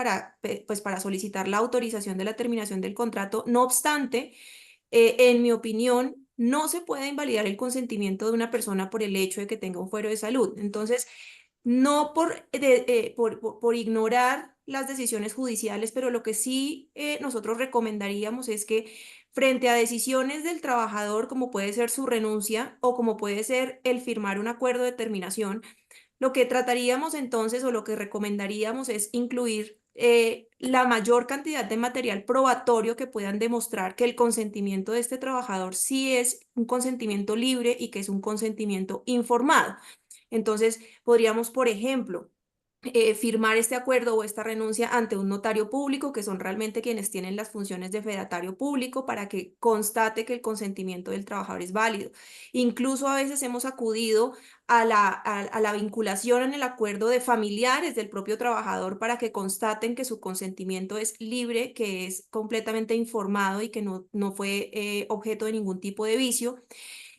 pues, para solicitar la autorización de la terminación del contrato. No obstante, en mi opinión, no se puede invalidar el consentimiento de una persona por el hecho de que tenga un fuero de salud. Entonces, no por ignorar las decisiones judiciales, pero lo que sí nosotros recomendaríamos es que frente a decisiones del trabajador, como puede ser su renuncia o como puede ser el firmar un acuerdo de terminación, lo que trataríamos entonces o lo que recomendaríamos es incluir la mayor cantidad de material probatorio que puedan demostrar que el consentimiento de este trabajador sí es un consentimiento libre y que es un consentimiento informado. Entonces, podríamos, por ejemplo, firmar este acuerdo o esta renuncia ante un notario público, que son realmente quienes tienen las funciones de fedatario público, para que constate que el consentimiento del trabajador es válido. Incluso a veces hemos acudido a la vinculación en el acuerdo de familiares del propio trabajador para que constaten que su consentimiento es libre, que es completamente informado y que no fue objeto de ningún tipo de vicio.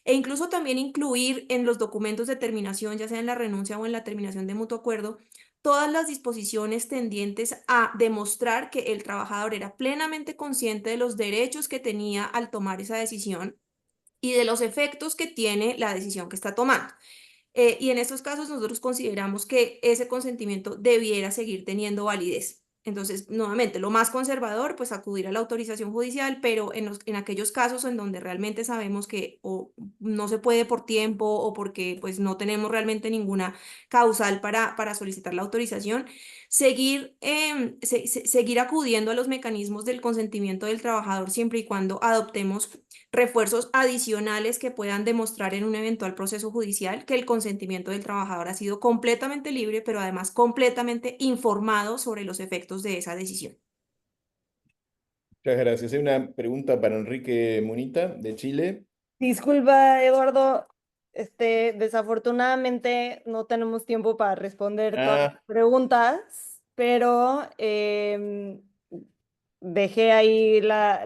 E incluso también incluir en los documentos de terminación, ya sea en la renuncia o en la terminación de mutuo acuerdo, todas las disposiciones tendientes a demostrar que el trabajador era plenamente consciente de los derechos que tenía al tomar esa decisión y de los efectos que tiene la decisión que está tomando. Y en estos casos nosotros consideramos que ese consentimiento debiera seguir teniendo validez. Entonces, nuevamente, lo más conservador, pues acudir a la autorización judicial, pero en aquellos casos en donde realmente sabemos que o no se puede por tiempo o porque pues no tenemos realmente ninguna causal para solicitar la autorización, seguir acudiendo a los mecanismos del consentimiento del trabajador siempre y cuando adoptemos refuerzos adicionales que puedan demostrar en un eventual proceso judicial que el consentimiento del trabajador ha sido completamente libre, pero además completamente informado sobre los efectos de esa decisión. Muchas gracias. Hay una pregunta para Enrique Munita, de Chile. Disculpa, Eduardo, desafortunadamente no tenemos tiempo para responder todas las preguntas, pero dejé ahí la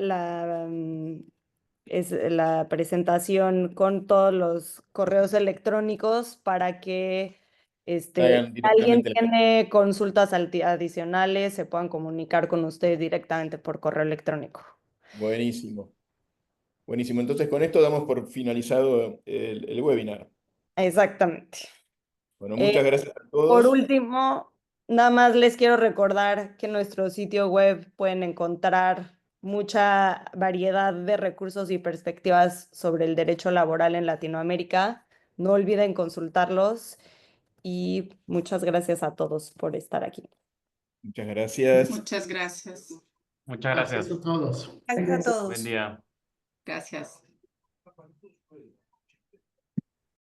presentación con todos los correos electrónicos para que Hagan si alguien directamente la tiene consultas adicionales se puedan comunicar con ustedes directamente por correo electrónico. Buenísimo. Buenísimo. Entonces, con esto damos por finalizado el webinar. Exactamente. Bueno, muchas gracias a todos. Por último, nada más les quiero recordar que en nuestro sitio web pueden encontrar mucha variedad de recursos y perspectivas sobre el derecho laboral en Latinoamérica. No olviden consultarlos y muchas gracias a todos por estar aquí. Muchas gracias. Muchas gracias. Muchas gracias. Gracias a todos. Gracias a todos. Buen día. Gracias.